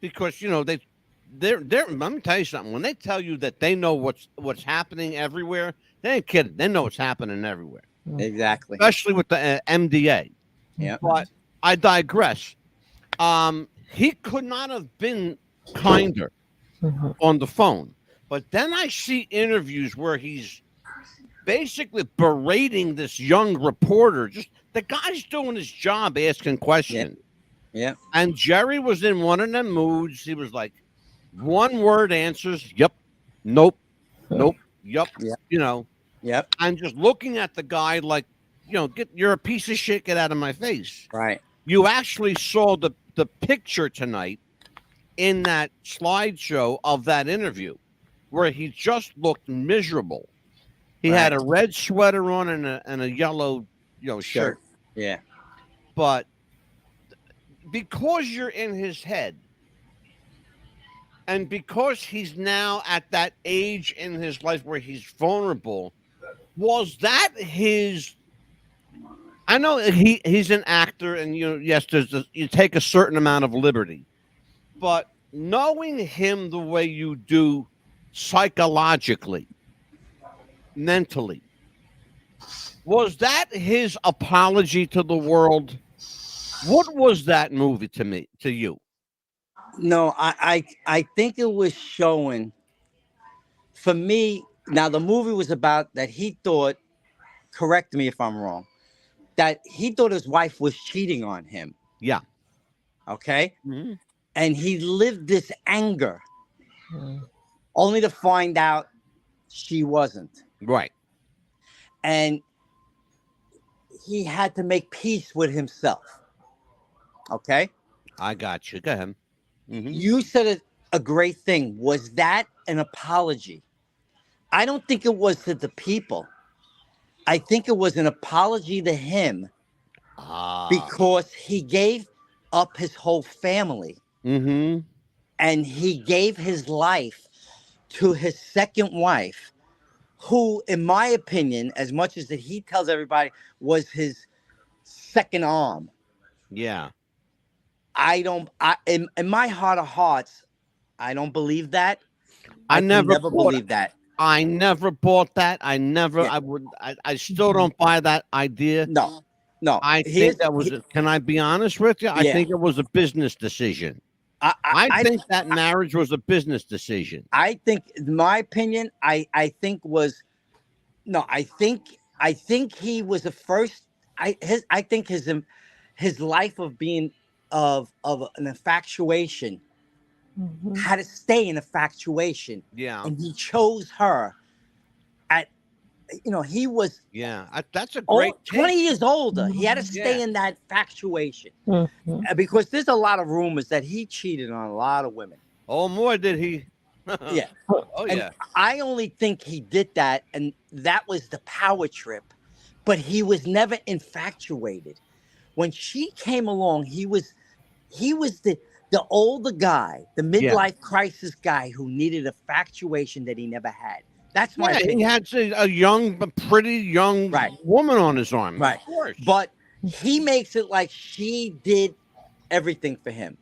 Because they're let me tell you something. When they tell you that they know what's happening everywhere, they ain't kidding. They know what's happening everywhere. Exactly. Especially with the MDA. Yeah. But I digress. He could not have been kinder on the phone. But then I see interviews where he's basically berating this young reporter. Just the guy's doing his job, asking questions. Yeah. And Jerry was in one of them moods. He was like, one word answers, yep, nope, nope, yep, Yep. And just looking at the guy like, you're a piece of shit, get out of my face. Right. You actually saw the picture tonight in that slideshow of that interview where he just looked miserable. He had a red sweater on and a yellow shirt. Yeah. But because you're in his head, and because he's now at that age in his life where he's vulnerable, was that his? I know he's an actor, and yes, you take a certain amount of liberty, but knowing him the way you do, psychologically, mentally, was that his apology to the world? What was that movie to you? No, I think it was showing for me. Now the movie was about that he thought. Correct me if I'm wrong. That he thought his wife was cheating on him. Yeah. Okay. Mm-hmm. And he lived this anger Mm. only to find out she wasn't. Right. And he had to make peace with himself. Okay. I got you. Go ahead. Mm-hmm. You said a great thing. Was that an apology? I don't think it was to the people. I think it was an apology to him because he gave up his whole family Mm-hmm. and he gave his life to his second wife, who, in my opinion, as much as that he tells everybody, was his second arm. Yeah. In my heart of hearts, I don't believe that. I never believed that. I never bought that. I never. Yeah. I would. I still don't buy that idea. No. I think that was. Can I be honest with you? I Yeah. think it was a business decision. I think that marriage was a business decision. I think, in my opinion, I think was no. I think he was the first. I think his life of being of an infatuation had to stay in infatuation. Yeah. And he chose her at, he was that's a great 20 years older. He had to stay in that infatuation because there's a lot of rumors that he cheated on a lot of women. Oh, more did he? Yeah. Oh, and yeah. I only think he did that, and that was the power trip. But he was never infatuated. When she came along, he was the older guy, the midlife crisis guy who needed infatuation that he never had. That's my opinion. He had a pretty young woman on his arm. Right. Of course. But he makes it like she did everything for him.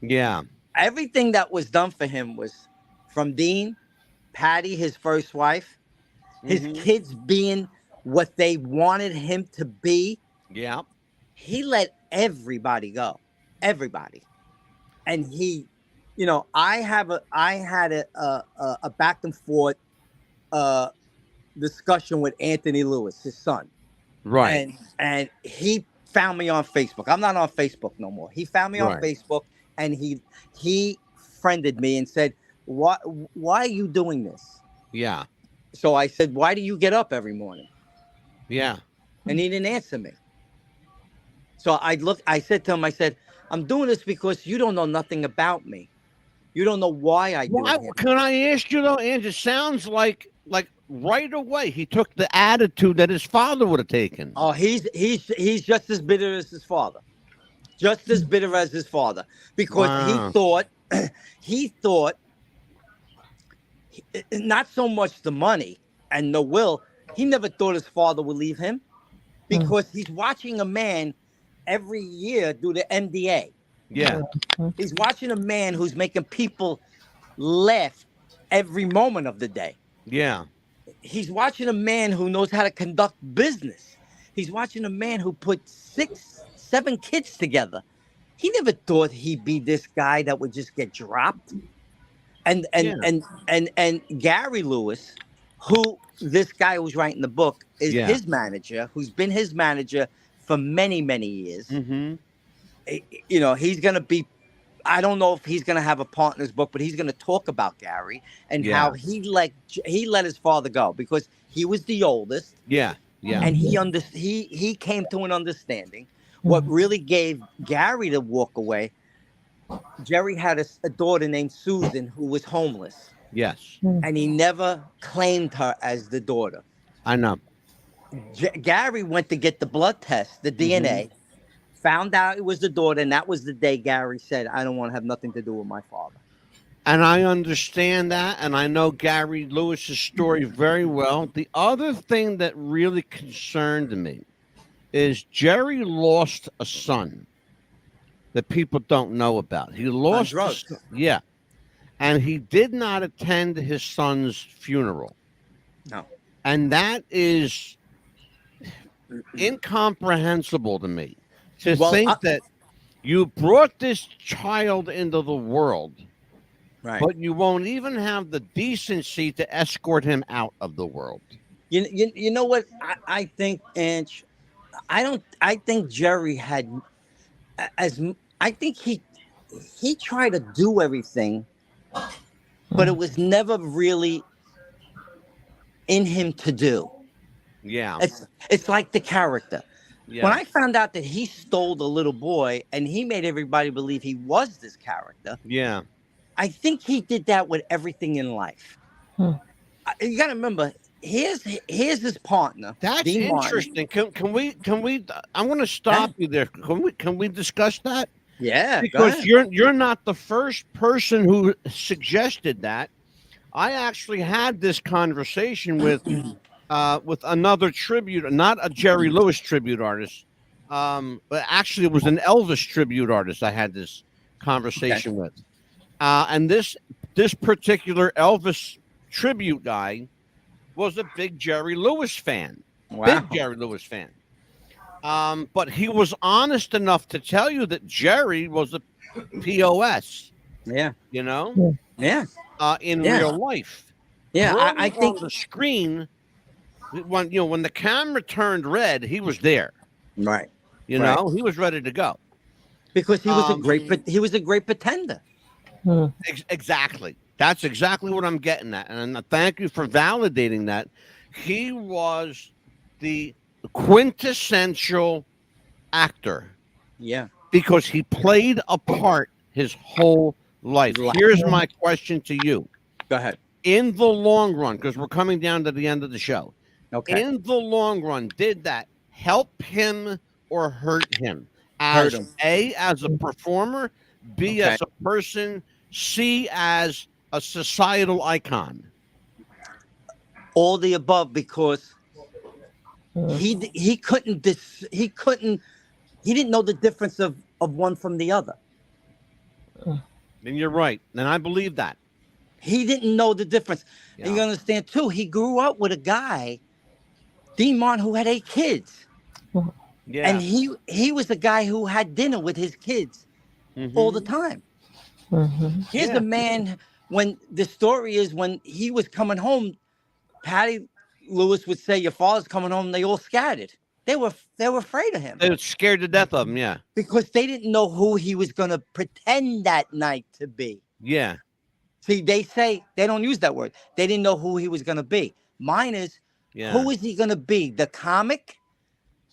Yeah. Everything that was done for him was from Dean, Patty, his first wife, his kids being what they wanted him to be. Yeah. He let everybody go. Everybody. And he, I had a back and forth discussion with Anthony Lewis, his son. Right. And he found me on Facebook. I'm not on Facebook no more. He found me on Facebook, and he friended me and said, why are you doing this? Yeah. So I said, why do you get up every morning? Yeah. And he didn't answer me. So I said to him, I said, I'm doing this because you don't know nothing about me. You don't know why I do it. Can I ask you though, Ange? It sounds like right away he took the attitude that his father would have taken. Oh, he's just as bitter as his father. Just as bitter as his father. Because he thought not so much the money and the will, he never thought his father would leave him. Because he's watching a man every year do the MDA. Yeah. He's watching a man who's making people laugh every moment of the day. Yeah. He's watching a man who knows how to conduct business. He's watching a man who put 6, 7 kids together. He never thought he'd be this guy that would just get dropped. And Gary Lewis, who this guy who's writing the book is his manager, who's been his manager for many, many years. He's going to be, I don't know if he's going to have a partner's book, but he's going to talk about Gary and how he let his father go because he was the oldest. Yeah. Yeah. And he came to an understanding. What really gave Gary to walk away, Jerry had a daughter named Susan who was homeless. Yes. And he never claimed her as the daughter. I know. Gary went to get the blood test, the Mm-hmm. DNA, found out it was the daughter, and that was the day Gary said, "I don't want to have nothing to do with my father." And I understand that, and I know Gary Lewis's story very well. The other thing that really concerned me is Jerry lost a son that people don't know about. He On lost, drugs. yeah, and he did not attend his son's funeral, No. and that is incomprehensible to me. To Well, think that you brought this child into the world, right. but you won't even have the decency to escort him out of the world. You know what I think, Ange? I think Jerry had I think he tried to do everything, but it was never really in him to do. Yeah, It's like the character. yeah, When I found out that he stole the little boy and he made everybody believe he was this character, yeah. I think he did that with everything in life. Hmm. You got to remember, here's his partner, That's Dean Martin. interesting. Can we? I'm going to stop you there. Can we discuss that? Yeah, go Because ahead. you're not the first person who suggested that. I actually had this conversation with another tribute, not a Jerry Lewis tribute artist, but actually it was an Elvis tribute artist. I had this conversation with, and this particular Elvis tribute guy was a big Jerry Lewis fan, Wow. big Jerry Lewis fan. But he was honest enough to tell you that Jerry was a POS, Yeah. you know, Yeah. in Yeah. real life. Yeah. I Brilliant think on the screen. When the camera turned red, he was there. right. You Right. know, he was ready to go. Because he was Um, he was a great pretender. Exactly. That's exactly what I'm getting at, and thank you for validating that. He was the quintessential actor Yeah. because he played a part his whole life. Life. Here's my question to you. Go ahead. In the long run, because we're coming down to the end of the show, Okay. in the long run, did that help him or hurt him? Hurt As him. A, as a performer, B, Okay. as a person, C, as a societal icon. All the above, because he couldn't he didn't know the difference of one from the other. And you're right. And I believe that. He didn't know the difference. Yeah. And you understand too, he grew up with a guy, Dean Martin, who had 8 kids. Yeah. And he was the guy who had dinner with his kids all the time. Here's Yeah. the man, when the story is when he was coming home, Patty Lewis would say, "Your father's coming home." They all scattered. They were afraid of him They were scared to death of him. Yeah. because they didn't know who he was going to pretend that night to be. Yeah. See, they say they don't use that word. They didn't know who he was going to be. Mine is, Yeah. who is he going to be? The comic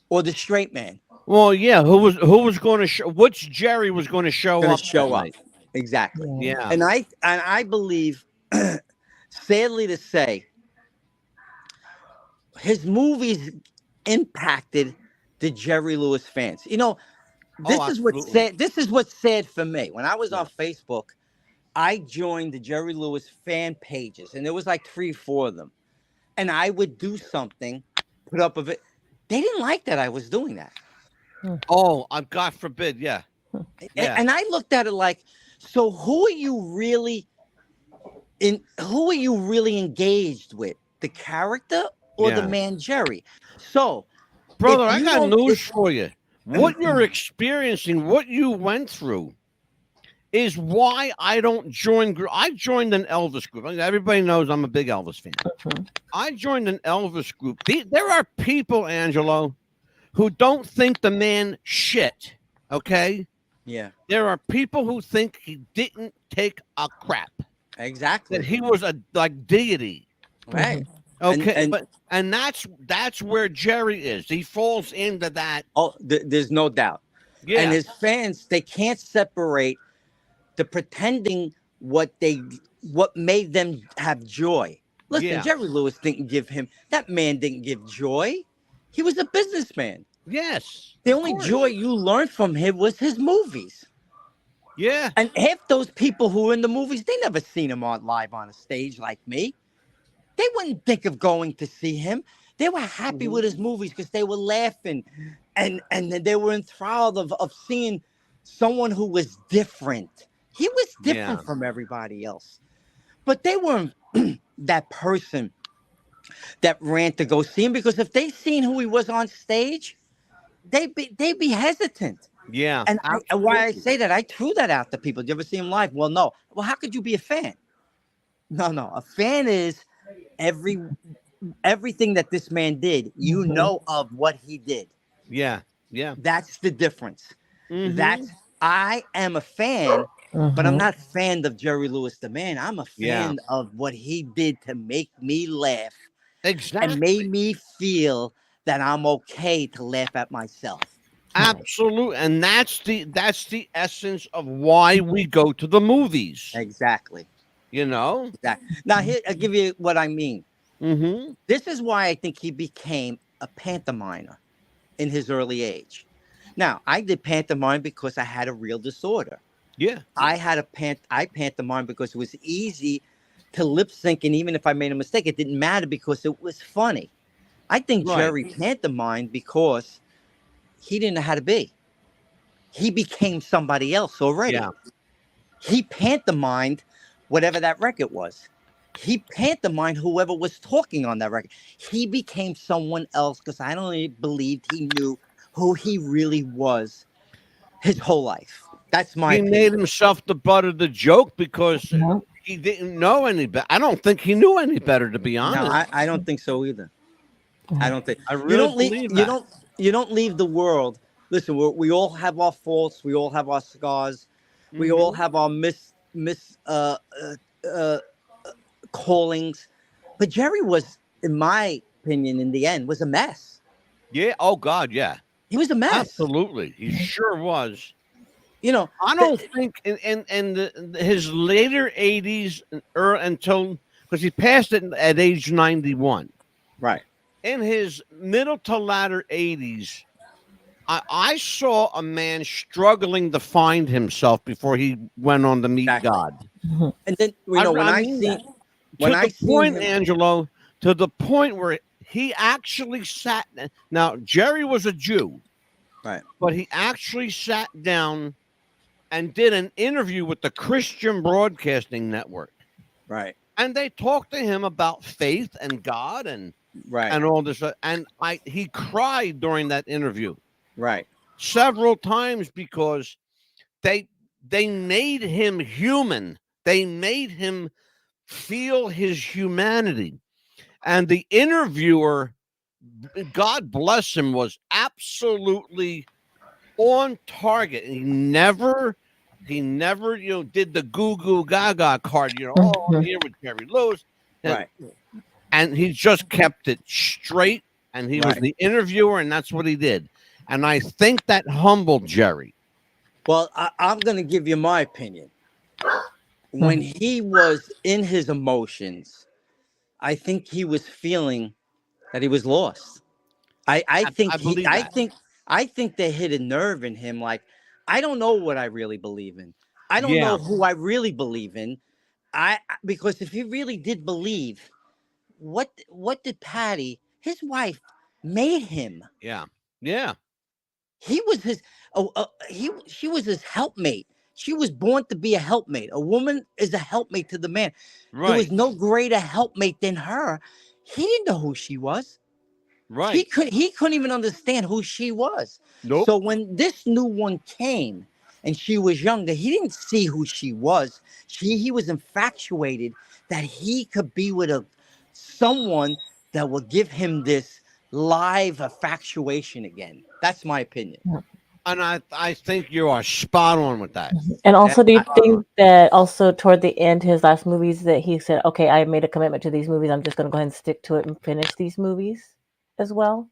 or the straight man? Well, yeah. Who was going to show? Which Jerry was going to show Going up? to show that up. night? Exactly. Yeah. And I believe, sadly to say, his movies impacted the Jerry Lewis fans. You know, this is what's absolutely. sad. This is what's sad for me. When I was on Facebook, I joined the Jerry Lewis fan pages, and there was like 3, 4 of them. And I would do something, put up of it. They didn't like that I was doing that. Oh, God forbid. Yeah. Yeah. And I looked at it like, so who are you really engaged with? The character or the Yeah. man Jerry? So, Brother, if I you got don't- news if- for you. What you're experiencing, what you went through, is why I don't join. I joined an Elvis group. Everybody knows I'm a big Elvis fan. I joined an Elvis group. There are people, Angelo, who don't think the man shit. Okay, Yeah, there are people who think he didn't take a crap. exactly. That he was a deity. Right. Okay, and that's where Jerry is. He falls into that. Oh, there's no doubt. Yeah. And his fans, they can't separate the pretending what made them have joy. Listen, Yeah. Jerry Lewis didn't give him, that man didn't give joy. He was a businessman. Yes. The of only course. joy you learned from him was his movies. Yeah. And half those people who were in the movies, they never seen him on live on a stage like me. They wouldn't think of going to see him. They were happy with his movies because they were laughing, and they were enthralled of seeing someone who was different. He was different Yeah. from everybody else, but they weren't that person that ran to go see him, because if they seen who he was on stage, they'd be hesitant. Yeah. And why I Absolutely. say that, I threw that out to people. Did you ever see him live? Well, no. Well, how could you be a fan? No. A fan is everything that this man did. You know of what he did. Yeah. Yeah. That's the difference. Mm-hmm. That's I am a fan, but I'm Mhm. not a fan of Jerry Lewis the man. I'm a Yeah. fan of what he did to make me laugh and Exactly. made me feel that I'm okay to laugh at myself. Absolutely. And that's the essence of why we go to the movies. Exactly. You know? Now, here I'll give you what I mean. Mm-hmm. This is why I think he became a pantomimer in his early age. Now, I did pantomime because I had a real disorder. Yeah. I pantomime because it was easy to lip sync, and even if I made a mistake, it didn't matter because it was funny. I think Right. Jerry pantomimed because he didn't know how to be. He became somebody else already. Yeah. He pantomimed whatever that record was. He pantomimed whoever was talking on that record. He became someone else because I don't really believe he knew who he really was his whole life. That's my He made opinion. himself the butt of the joke because Mhm. he didn't know any better. I don't think he knew any better, to be No, honest. I don't think so either. I don't think I really believe that. you don't leave the world. Listen, we all have our faults. We all have our scars. We all Mhm. have our miss uh, callings. But Jerry was, in my opinion, in the end, was a mess. Yeah. Oh God. Yeah. He was a mess. Absolutely. He sure was. You know, I don't think in his later 80s or until because he passed it at age 91. right. In his middle to latter 80s, I saw a man struggling to find himself before he went on to meet Exactly. God. And then when I I mean seen that. when To I the seen point, him, Angelo, to the point where he actually sat. Now, Jerry was a Jew, right, but he actually sat down and did an interview with the Christian Broadcasting Network. right, And they talked to him about faith and God and right, all this. And he cried during that interview right, several times because they made him human. They made him feel his humanity. And the interviewer, God bless him, was absolutely on target. He never, did the goo goo gaga card, oh, I'm here with Jerry Lewis. right, And he just kept it straight. And he was right. the interviewer, and that's what he did. And I think that humbled Jerry. Well, I'm going to give you my opinion. When he was in his emotions, I think he was feeling that he was lost. I think believe that. I think they hit a nerve in him. Like, I don't know what I really believe in. I don't Yeah. know who I really believe in. Because if he really did believe, what did Patty, his wife, made him? Yeah. Yeah. He was his. She was his helpmate. She was born to be a helpmate. A woman is a helpmate to the man. There was Right. no greater helpmate than her. He didn't know who she was. He Right. couldn't even understand who she was. Nope. So when this new one came and she was younger, he didn't see who she was. He was infatuated that he could be with someone that would give him this live infatuation again. That's my opinion. And I think you are spot on with that. And also, do you I- think that also toward the end, his last movies, that he said, "Okay, I made a commitment to these movies. I'm just going to go ahead and stick to it and finish these movies as well."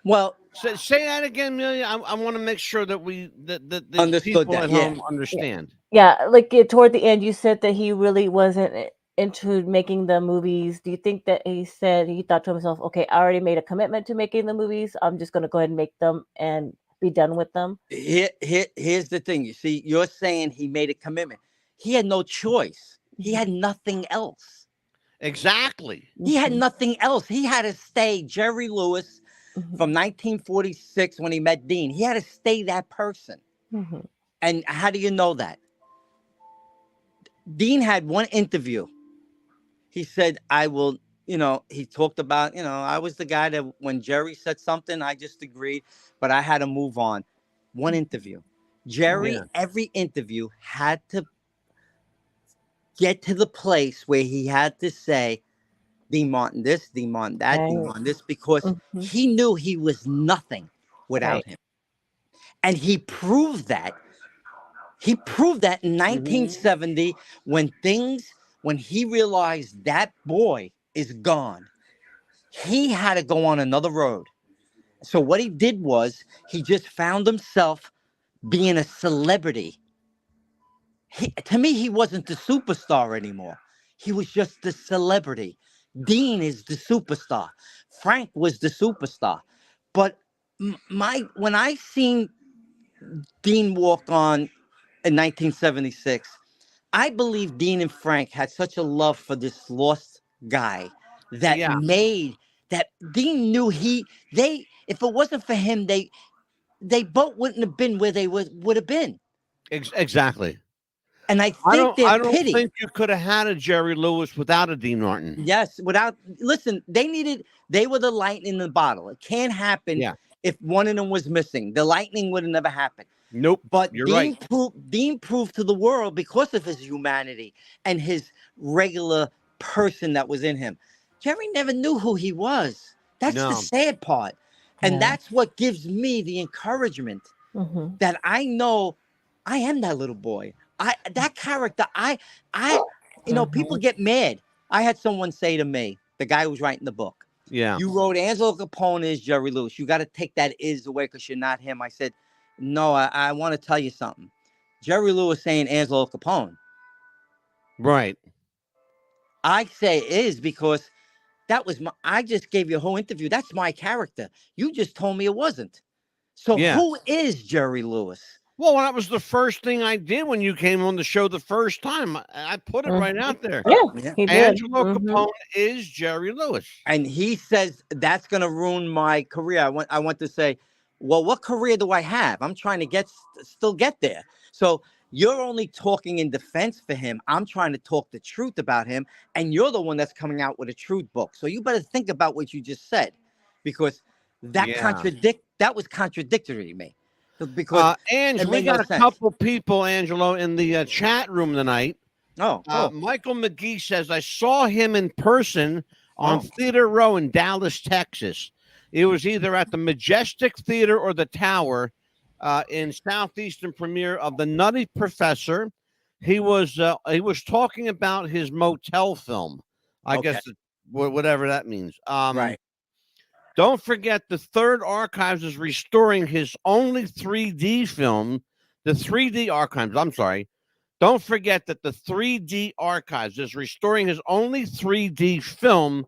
Well, Say that again, Amelia. I want to make sure that the Understood people that, at yeah. home understand. Yeah, like toward the end, you said that he really wasn't into making the movies, do you think that he said he thought to himself, okay, I already made a commitment to making the movies, I'm just going to go ahead and make them and be done with them? Here's the thing. You see, you're saying he made a commitment. He had no choice. He had nothing else. Exactly. He had nothing else. He had to stay Jerry Lewis from 1946 when he met Dean. He had to stay that person. And how do you know that? Dean had one interview. He said, I will, he talked about, I was the guy that when Jerry said something, I just agreed, but I had to move on. One interview. Jerry, every interview had to get to the place where he had to say, Dean Martin this, Dean Martin that, Dean Martin this, because he knew he was nothing without him. And he proved that. He proved that in 1970 when he realized that boy is gone. He had to go on another road. So what he did was he just found himself being a celebrity. To me, he wasn't the superstar anymore. He was just the celebrity. Dean is the superstar. Frank was the superstar. But when I seen Dean walk on in 1976, I believe Dean and Frank had such a love for this lost guy that made that Dean knew if it wasn't for him, they both wouldn't have been where they would have been. Exactly. And I think I don't think you could have had a Jerry Lewis without a Dean Martin. Yes, listen, they were the lightning in the bottle. It can't happen if one of them was missing. The lightning would have never happened. Nope. But Dean proved to the world because of his humanity and his regular person that was in him. Jerry never knew who he was. That's the sad part. And that's what gives me the encouragement that I know I am that little boy. That character, people get mad. I had someone say to me, the guy who was writing the book, you wrote Angelo Capone is Jerry Lewis. You got to take that is away because you're not him. I said, no, I want to tell you something. Jerry Lewis saying Angelo Capone. Right. I say is because I just gave you a whole interview. That's my character. You just told me it wasn't. So who is Jerry Lewis? Well, that was the first thing I did when you came on the show the first time. I put it right out there. Yeah, he did. Angelo Capone is Jerry Lewis. And he says that's going to ruin my career. I want to say, well, what career do I have? I'm trying to still get there. So you're only talking in defense for him. I'm trying to talk the truth about him. And you're the one that's coming out with a truth book. So you better think about what you just said, because that was contradictory to me. Because we got a couple people, Angelo, in the chat room tonight. Michael McGee says, I saw him in person on Theater Row in Dallas, Texas. It was either at the Majestic Theater or the Tower in Southeastern premiere of the Nutty Professor. He was talking about his motel film. I guess whatever that means. Right. Don't forget the Third Archives is restoring his only 3D film, the 3D Archives. I'm sorry. Don't forget that the 3D Archives is restoring his only 3D film,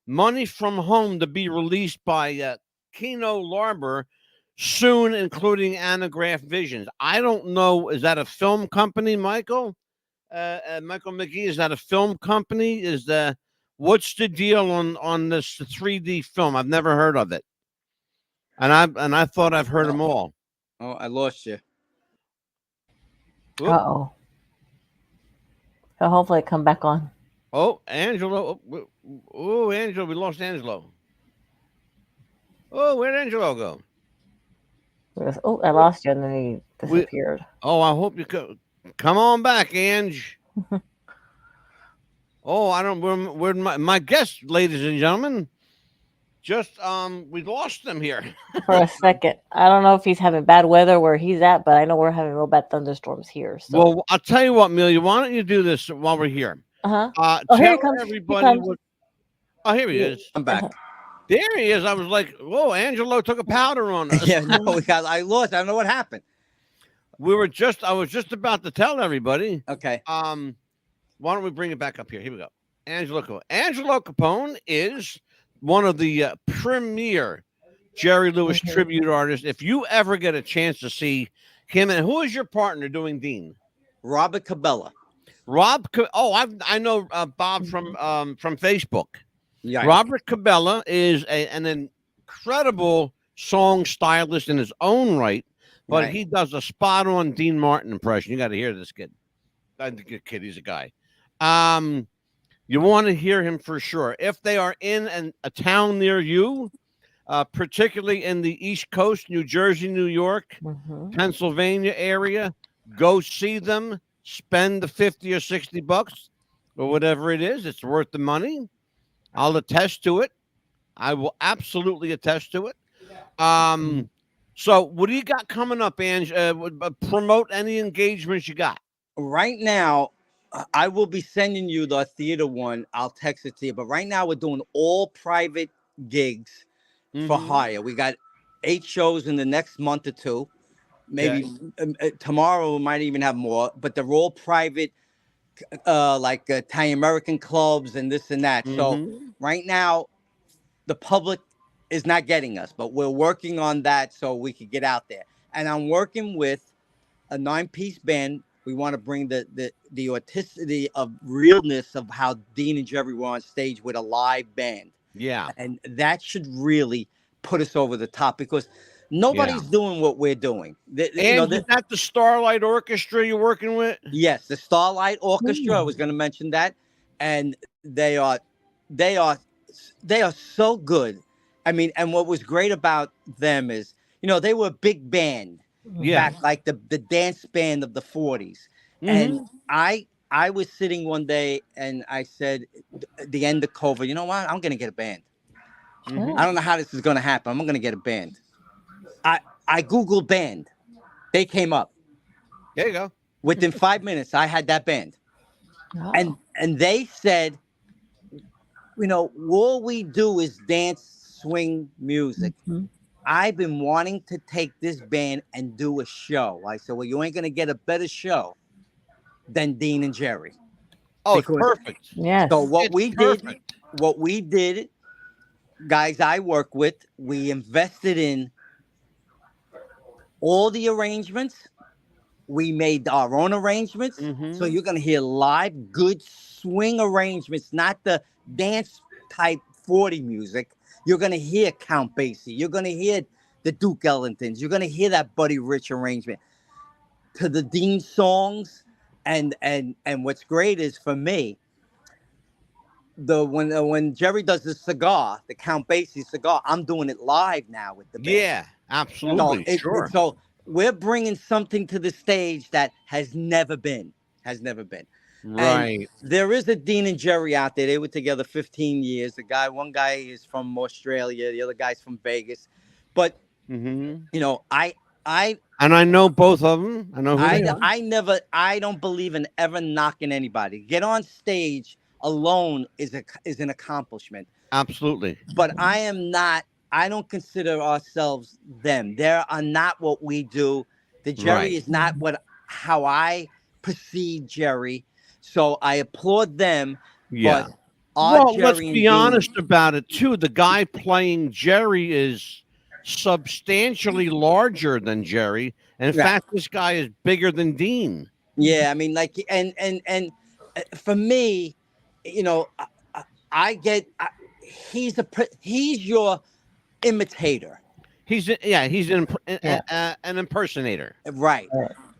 Money from Home, to be released by Kino Lorber soon, including Anagraph Visions. I don't know. Is that a film company, Michael? Michael McGee, is that a film company? What's the deal on this 3D film? I've never heard of it, and I thought I've heard them all. Oh, I lost you. Uh-oh. He'll hopefully come back on. Oh, Angelo. Oh, Angelo. We lost Angelo. Oh, where'd Angelo go? Oh, I lost you, and then he disappeared. I hope you come on back, Ange. Oh, I don't. Where my guest, ladies and gentlemen, just we lost them here for a second. I don't know if he's having bad weather where he's at, but I know we're having real bad thunderstorms here. So. Well, I'll tell you what, Amelia. Why don't you do this while we're here? Here he comes. Everybody. Here he is. I'm back. There he is. I was like, whoa, Angelo took a powder on us. I lost. I don't know what happened. I was just about to tell everybody. Okay. Why don't we bring it back up here? Here we go. Angelo Capone. Angelo Capone is one of the premier Jerry Lewis Mhm. tribute artists. If you ever get a chance to see him, and who is your partner doing Dean? Robert Cabela. I know Bob from Facebook. Right. Robert Cabela is an incredible song stylist in his own right, but Right. he does a spot on Dean Martin impression. You got to hear this kid. I think a kid, he's a guy. You want to hear him for sure. If they are in a town near you, particularly in the East Coast, New Jersey, New York, Mhm. Pennsylvania area, go see them. Spend the 50 or $60 or whatever it is. It's worth the money. I'll attest to it. I will absolutely attest to it. So what do you got coming up, Ange? Promote any engagements you got. Right now, I will be sending you the theater one. I'll text it to you. But right now, we're doing all private gigs for Mhm. hire. We got 8 shows in the next month or two. Maybe tomorrow we might even have more. But they're all private, like Italian American clubs and this and that. So Mhm. right now, the public is not getting us, but we're working on that so we could get out there. And I'm working with a 9-piece band. We want to bring the authenticity of realness of how Dean and Jerry were on stage with a live band, Yeah. and that should really put us over the top because Yeah. nobody's doing what we're doing. And is that the Starlight Orchestra you're working with? Yes, the Starlight Orchestra. I was going to mention that, and they are they are so good. I mean, and what was great about them is, they were a big band Yeah. back, like the dance band of the 40s. And Mhm. I was sitting one day and I said, at the end of COVID, you know what? I'm going to get a band. Mhm. I don't know how this is going to happen. I'm going to get a band. I Googled band. They came up. There you go. Within 5 minutes, I had that band. Oh. And they said, all we do is dance, swing music. Mhm. I've been wanting to take this band and do a show. I said, well, you ain't going to get a better show than Dean and Jerry. Oh, it's Because perfect. Yes. so what It's we perfect. did, guys I work with, we invested in all the arrangements. We made our own arrangements. So Mhm. you're going to hear live, good swing arrangements, not the dance type 40 music. You're going to hear Count Basie. You're going to hear the Duke Ellingtons. You're going to hear that Buddy Rich arrangement to the Dean songs. And what's great is, for me, when Jerry does the cigar, the Count Basie cigar, I'm doing it live now with the band. Yeah, So absolutely. Sure. so we're bringing something to the stage that has never been. And Right. there is a Dean and Jerry out there. They were together 15 years. One guy is from Australia, the other guy's from Vegas. But Mhm. I And I know both of them. I know who they are. I don't believe in ever knocking anybody. Get on stage alone is an accomplishment. Absolutely. But I don't consider ourselves them. They are not what we do. The Jerry Right. is not how I perceive Jerry. So I applaud them. Yeah. But our Well, let's Jerry and be Dean, honest about it too. The guy playing Jerry is substantially larger than Jerry. In yeah, fact, this guy is bigger than Dean. yeah. I mean, like, and for me, I get he's your imitator, He's an impersonator. right?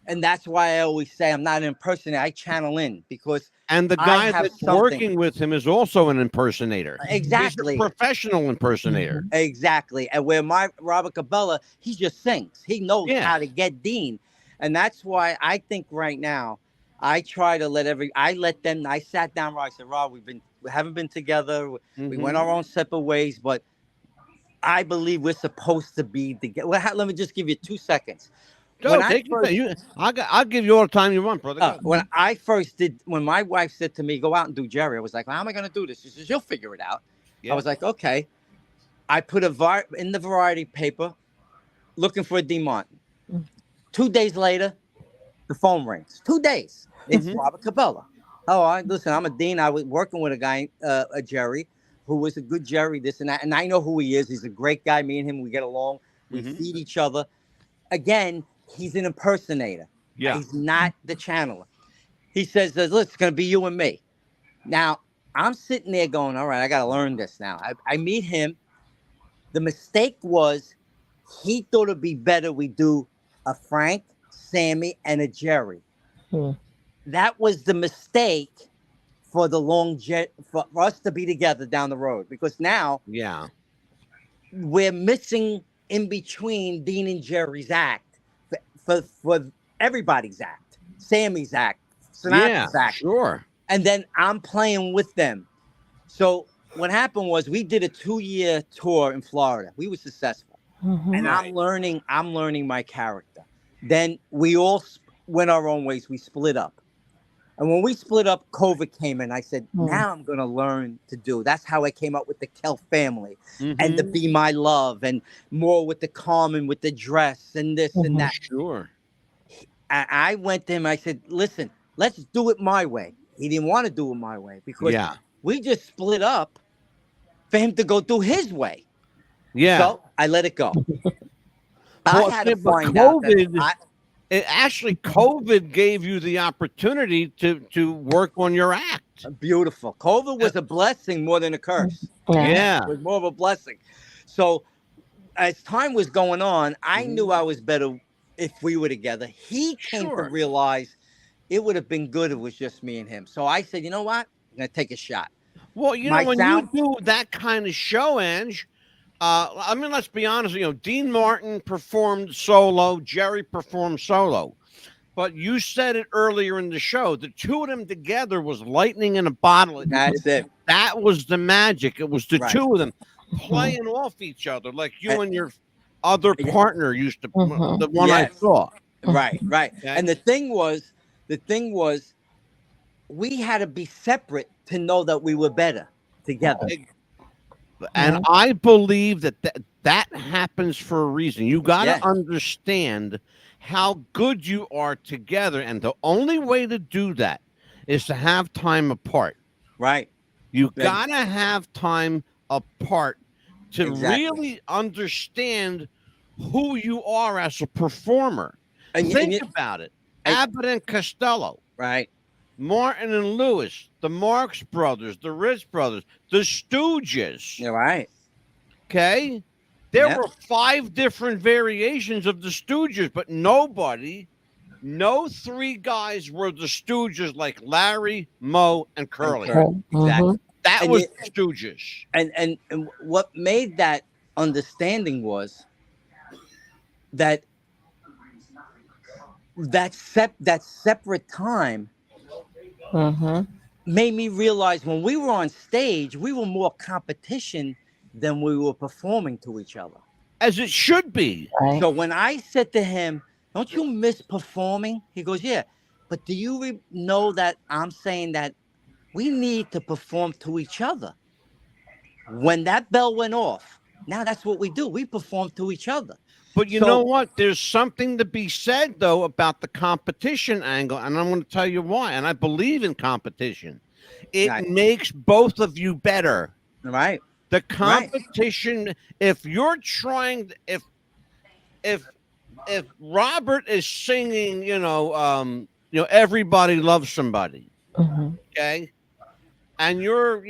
And that's why I always say I'm not an impersonator. I channel in because And the I guy have that's something. working with him is also an impersonator. Exactly. He's a professional impersonator. Exactly. And where my Robert Cabela, he just sings. He knows Yeah. how to get Dean. And that's why I think right now I try to I sat down, I said, Rob, we haven't been together. We went our own separate ways, but I believe we're supposed to be together. Let me just give you 2 seconds. Go, take your time. I'll give you all the time you want, brother. When my wife said to me, go out and do Jerry, I was like, well, how am I going to do this? She says, you'll figure it out. Yeah. I was like, okay. I put in the variety paper looking for a Dean Martin. 2 days later, the phone rings. 2 days. It's Robert Cabela. Oh, listen, I'm a dean. I was working with a guy, a Jerry, who was a good Jerry, this and that. And I know who he is. He's a great guy. Me and him, we get along. We Hmm. feed each other. Again, he's an impersonator. Yeah. He's not the channeler. He says, "Look, it's going to be you and me." Now, I'm sitting there going, all right, I got to learn this now. I meet him. The mistake was he thought it'd be better we do a Frank, Sammy, and a Jerry. Hmm. That was the mistake for the for us to be together down the road, because now Yeah. we're missing in between Dean and Jerry's act for everybody's act, Sammy's act, Yeah. Sinatra's act, Sure. and then I'm playing with them. So what happened was we did a 2-year tour in Florida. We were successful, and Right. I'm learning my character. Then we all went our own ways. We split up. And when we split up, COVID came in. I said, now I'm going to learn to do. That's how I came up with the Kelp family and the Mhm. Be My Love, and more with the Carmen, with the dress and this and that. Sure. I went to him. I said, listen, let's do it my way. He didn't want to do it my way because Yeah. we just split up for him to go do his way. Yeah. So I let it go. Well, I had to but find out COVID, that COVID gave you the opportunity to work on your act. beautiful. COVID was a blessing more than a curse. Yeah. It was more of a blessing. So as time was going on, I knew I was better if we were together. He came to Sure. realize it would have been good if it was just me and him. So I said, you know what? I'm going to take a shot. Well, you know, when you do that kind of show, Ange, I mean, let's be honest, you know, Dean Martin performed solo, Jerry performed solo. But you said it earlier in the show, the two of them together was lightning in a bottle. That's it. That was the magic. It was the Right. two of them playing off each other like you and your other partner used to, the one I Yes. saw. Right. Okay. And the thing was, we had to be separate to know that we were better together. And I believe that happens for a reason. You got to Yeah. understand how good you are together. And the only way to do that is to have time apart. Right. You got to have time apart to Exactly. really understand who you are as a performer. Think about it. Abbott and Costello. Right. Martin and Lewis, the Marx Brothers, the Ritz Brothers, the Stooges. You're right. Okay? There were 5 different variations of the Stooges, but no 3 guys were the Stooges like Larry, Moe, and Curly. Exactly. That was the Stooges. And what made that understanding was that separate time made me realize when we were on stage, we were more competition than we were performing to each other. As it should be. Right. So when I said to him, don't you miss performing? He goes, yeah. But do you know that I'm saying that we need to perform to each other? When that bell went off, now that's what we do. We perform to each other. But you know what? There's something to be said, though, about the competition angle. And I'm going to tell you why. And I believe in competition. It makes both of you better. Right. The competition, if you're trying, if Robert is singing, everybody loves somebody, okay, and you're,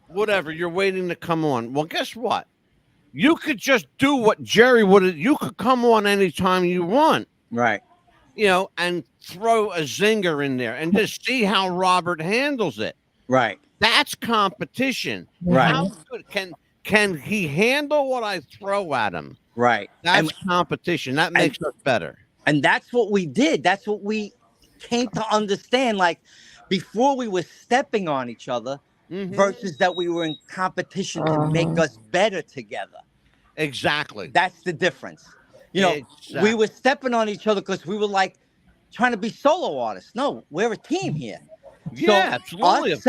whatever, you're waiting to come on. Well, guess what? You could just do what Jerry would. You could come on anytime you want, right? And throw a zinger in there and just see how Robert handles it. Right. That's competition. Right. How good can he handle what I throw at him? Right. That's competition. That makes us better. And that's what we did. That's what we came to understand. Like before, we were stepping on each other versus that we were in competition to make us better together. Exactly. That's the difference. We were stepping on each other because we were like trying to be solo artists. No, we're a team here. Yeah, absolutely. Us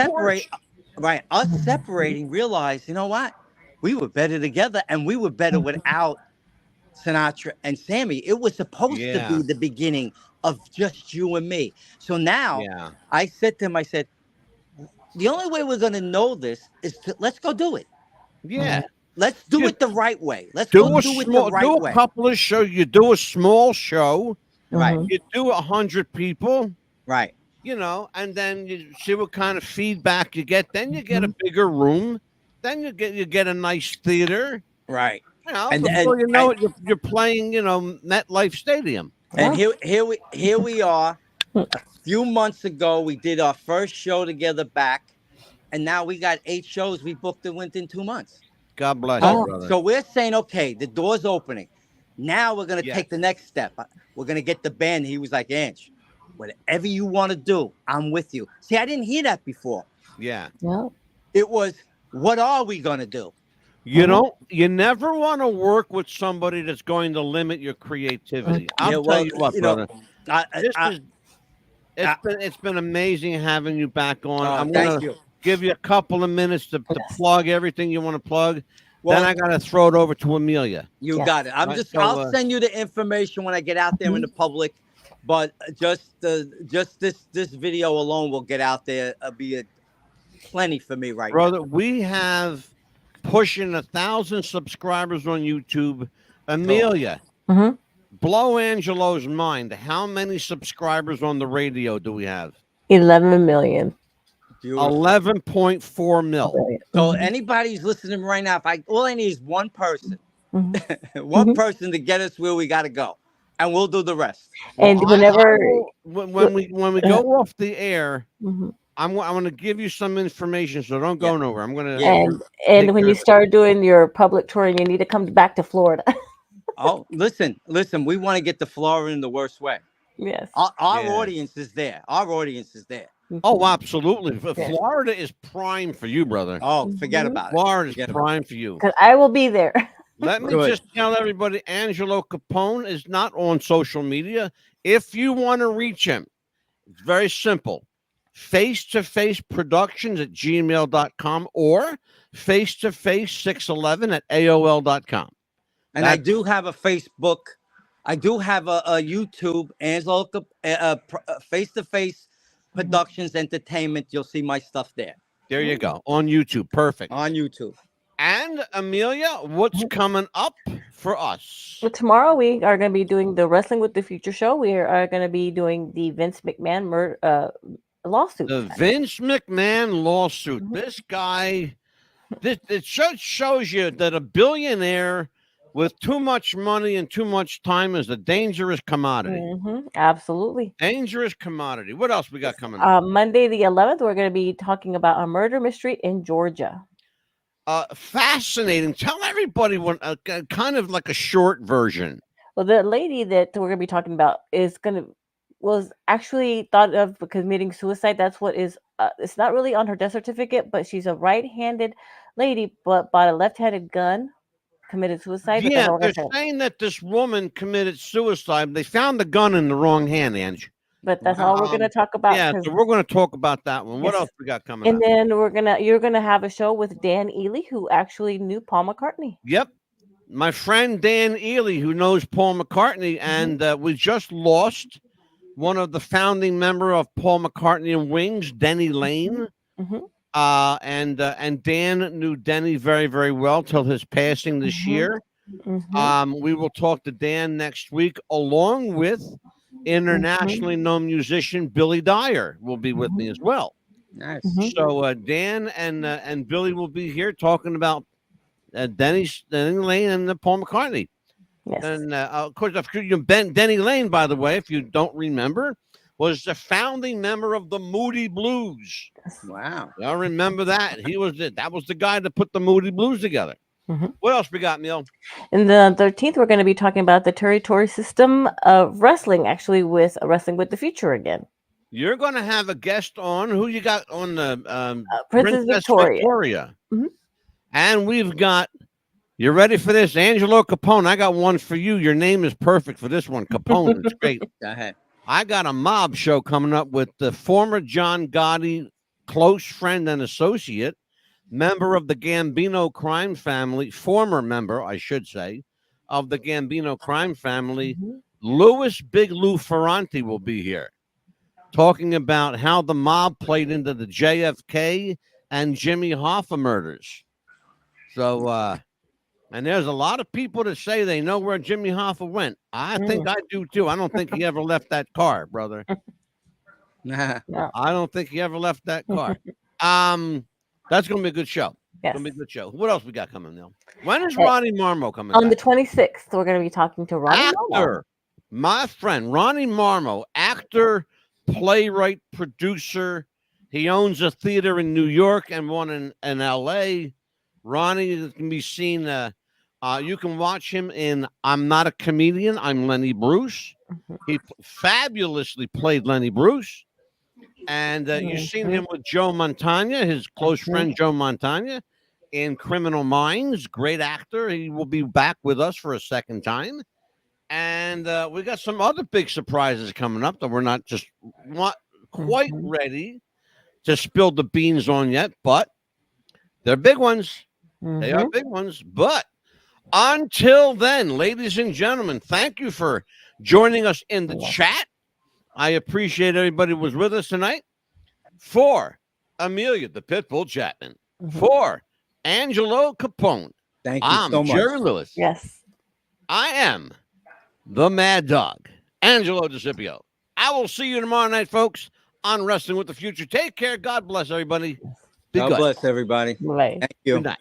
separating, realize, you know what? We were better together, and we were better without Sinatra and Sammy. It was supposed to be the beginning of just you and me. So now Yeah. I said to him, I said, the only way we're going to know this is to let's go do it. Yeah. Let's do You it the right way. Let's go do it the right do a way. couple of shows. You do a small show. Right, You do 100 people. right, You know, and then you see what kind of feedback you get. Then you get a bigger room. Then you get a nice theater. right. You know, And before you know it, you're playing, you know, MetLife Stadium. and Yeah. here we are. A few months ago, we did our first show together back, and now we got 8 shows we booked and went in 2 months. God bless you, Wow. brother. So we're saying, okay, the door's opening. Now we're gonna Yes. take the next step. We're gonna get the band. He was like, Ange, whatever you want to do, I'm with you. See, I didn't hear that before. Yeah. Yeah. It was, what are we gonna do? You don't. You never want to work with somebody that's going to limit your creativity. I'll tell you what, brother. This is. It's been amazing having you back on. I'm thank gonna you. give you a couple of minutes to Yes. plug everything you want to plug. Well, then I gotta throw it over to Amelia. You Yes. got it. Right, I'll send you the information when I get out there in the public. But just this video alone will get out there. Be plenty for me right Brother, now. we have pushing 1,000 subscribers on YouTube. Amelia, Mm-hmm. blow Angelo's mind. How many subscribers on the radio do we have? 11 million. Beautiful. 11.4 mil. So anybody's listening right now, all I need is one person, Mhm. one person to get us where we got to go, and we'll do the rest. And Well, whenever when we go off the air, Mhm. I'm going to give you some information, so don't go nowhere. I'm going to and take when care you of it. start doing your public touring, you need to come back to Florida. Oh, listen, we want to get to Florida in the worst way. Yes. Our Yeah. audience is there. Our audience is there. Oh, absolutely. Yeah. Florida is prime for you, brother. Oh, forget about it. Florida Forget is about prime for you. Because I will be there. Let me Good. just tell everybody, Angelo Capone is not on social media. If you want to reach him, it's very simple. Face-to-face productions at gmail.com or face-to-face611 at AOL.com. And I do have a Facebook. I do have a YouTube, Angelo Face-to-Face Productions Entertainment. You'll see my stuff there. There you go. On YouTube. Perfect. On YouTube. And Amelia, what's coming up for us? Well, tomorrow we are going to be doing the Wrestling with the Future show. We are going to be doing the Vince McMahon lawsuit. The Vince McMahon lawsuit. This guy, it shows you that a billionaire with too much money and too much time is a dangerous commodity. Absolutely. Dangerous commodity. What else we got coming up? Monday the 11th, we're going to be talking about a murder mystery in Georgia. Fascinating. Tell everybody what kind of like a short version. Well, the lady that we're going to be talking about was actually thought of committing suicide. That's what is. It's not really on her death certificate, but she's a right-handed lady, but bought a left-handed gun, committed suicide. Yeah, they're saying that this woman committed suicide. They found the gun in the wrong hand, Ange. But that's all we're going to talk about. Yeah, so we're going to talk about that one. What else we got coming up? And then you're gonna have a show with Dan Ely, who actually knew Paul McCartney. Yep, my friend Dan Ely, who knows Paul McCartney, and we just lost one of the founding member of Paul McCartney and Wings, Denny Lane. And Dan knew Denny very, very well till his passing this year. We will talk to Dan next week, along with internationally known musician Billy Dyer will be with me as well. Nice. So Dan and Billy will be here talking about Denny Lane and Paul McCartney. Yes. And of course, Denny Lane, by the way, if you don't remember, was the founding member of the Moody Blues. Wow. I remember that. That was the guy that put the Moody Blues together. What else we got, Neil? And the 13th, we're going to be talking about the territory system of wrestling, actually, with Wrestling with the Future again. You're going to have a guest on. Who you got on the Princess Victoria. And we've got, you ready for this? Angelo Capone. I got one for you. Your name is perfect for this one. Capone. It's great. Go ahead. I got a mob show coming up with the former John Gotti close friend and associate, member of the Gambino crime family, former member, I should say, of the Gambino crime family, Louis Big Lou Ferranti will be here talking about how the mob played into the JFK and Jimmy Hoffa murders. So, and there's a lot of people that say they know where Jimmy Hoffa went. I think I do too. I don't think he ever left that car, brother. No. I don't think he ever left that car. That's gonna be a good show. Yes. Gonna be a good show. What else we got coming now? When is Hey, Ronnie Marmo coming On the back? 26th, we're going to be talking to Ronnie Marmo. Actor, my friend Ronnie Marmo, actor, playwright, producer. He owns a theater in New York and one in LA. Ronnie can be seen. You can watch him in I'm Not a Comedian, I'm Lenny Bruce. He fabulously played Lenny Bruce. And you've seen him with Joe Montana, his close friend Joe Montana, in Criminal Minds. Great actor. He will be back with us for a second time. And we got some other big surprises coming up that we're not just quite ready to spill the beans on yet, but they're big ones. They are big ones. But until then, ladies and gentlemen, thank you for joining us in the chat. I appreciate everybody who was with us tonight. For Amelia, the Pitbull Chapman. For Angelo Capone. Thank you I'm so much. Jerry Lewis. Yes. I am the Mad Dog, Angelo DeCipio. I will see you tomorrow night, folks, on Wrestling with the Future. Take care. God bless everybody. Be God good. bless everybody. Bye. Thank you. Good night.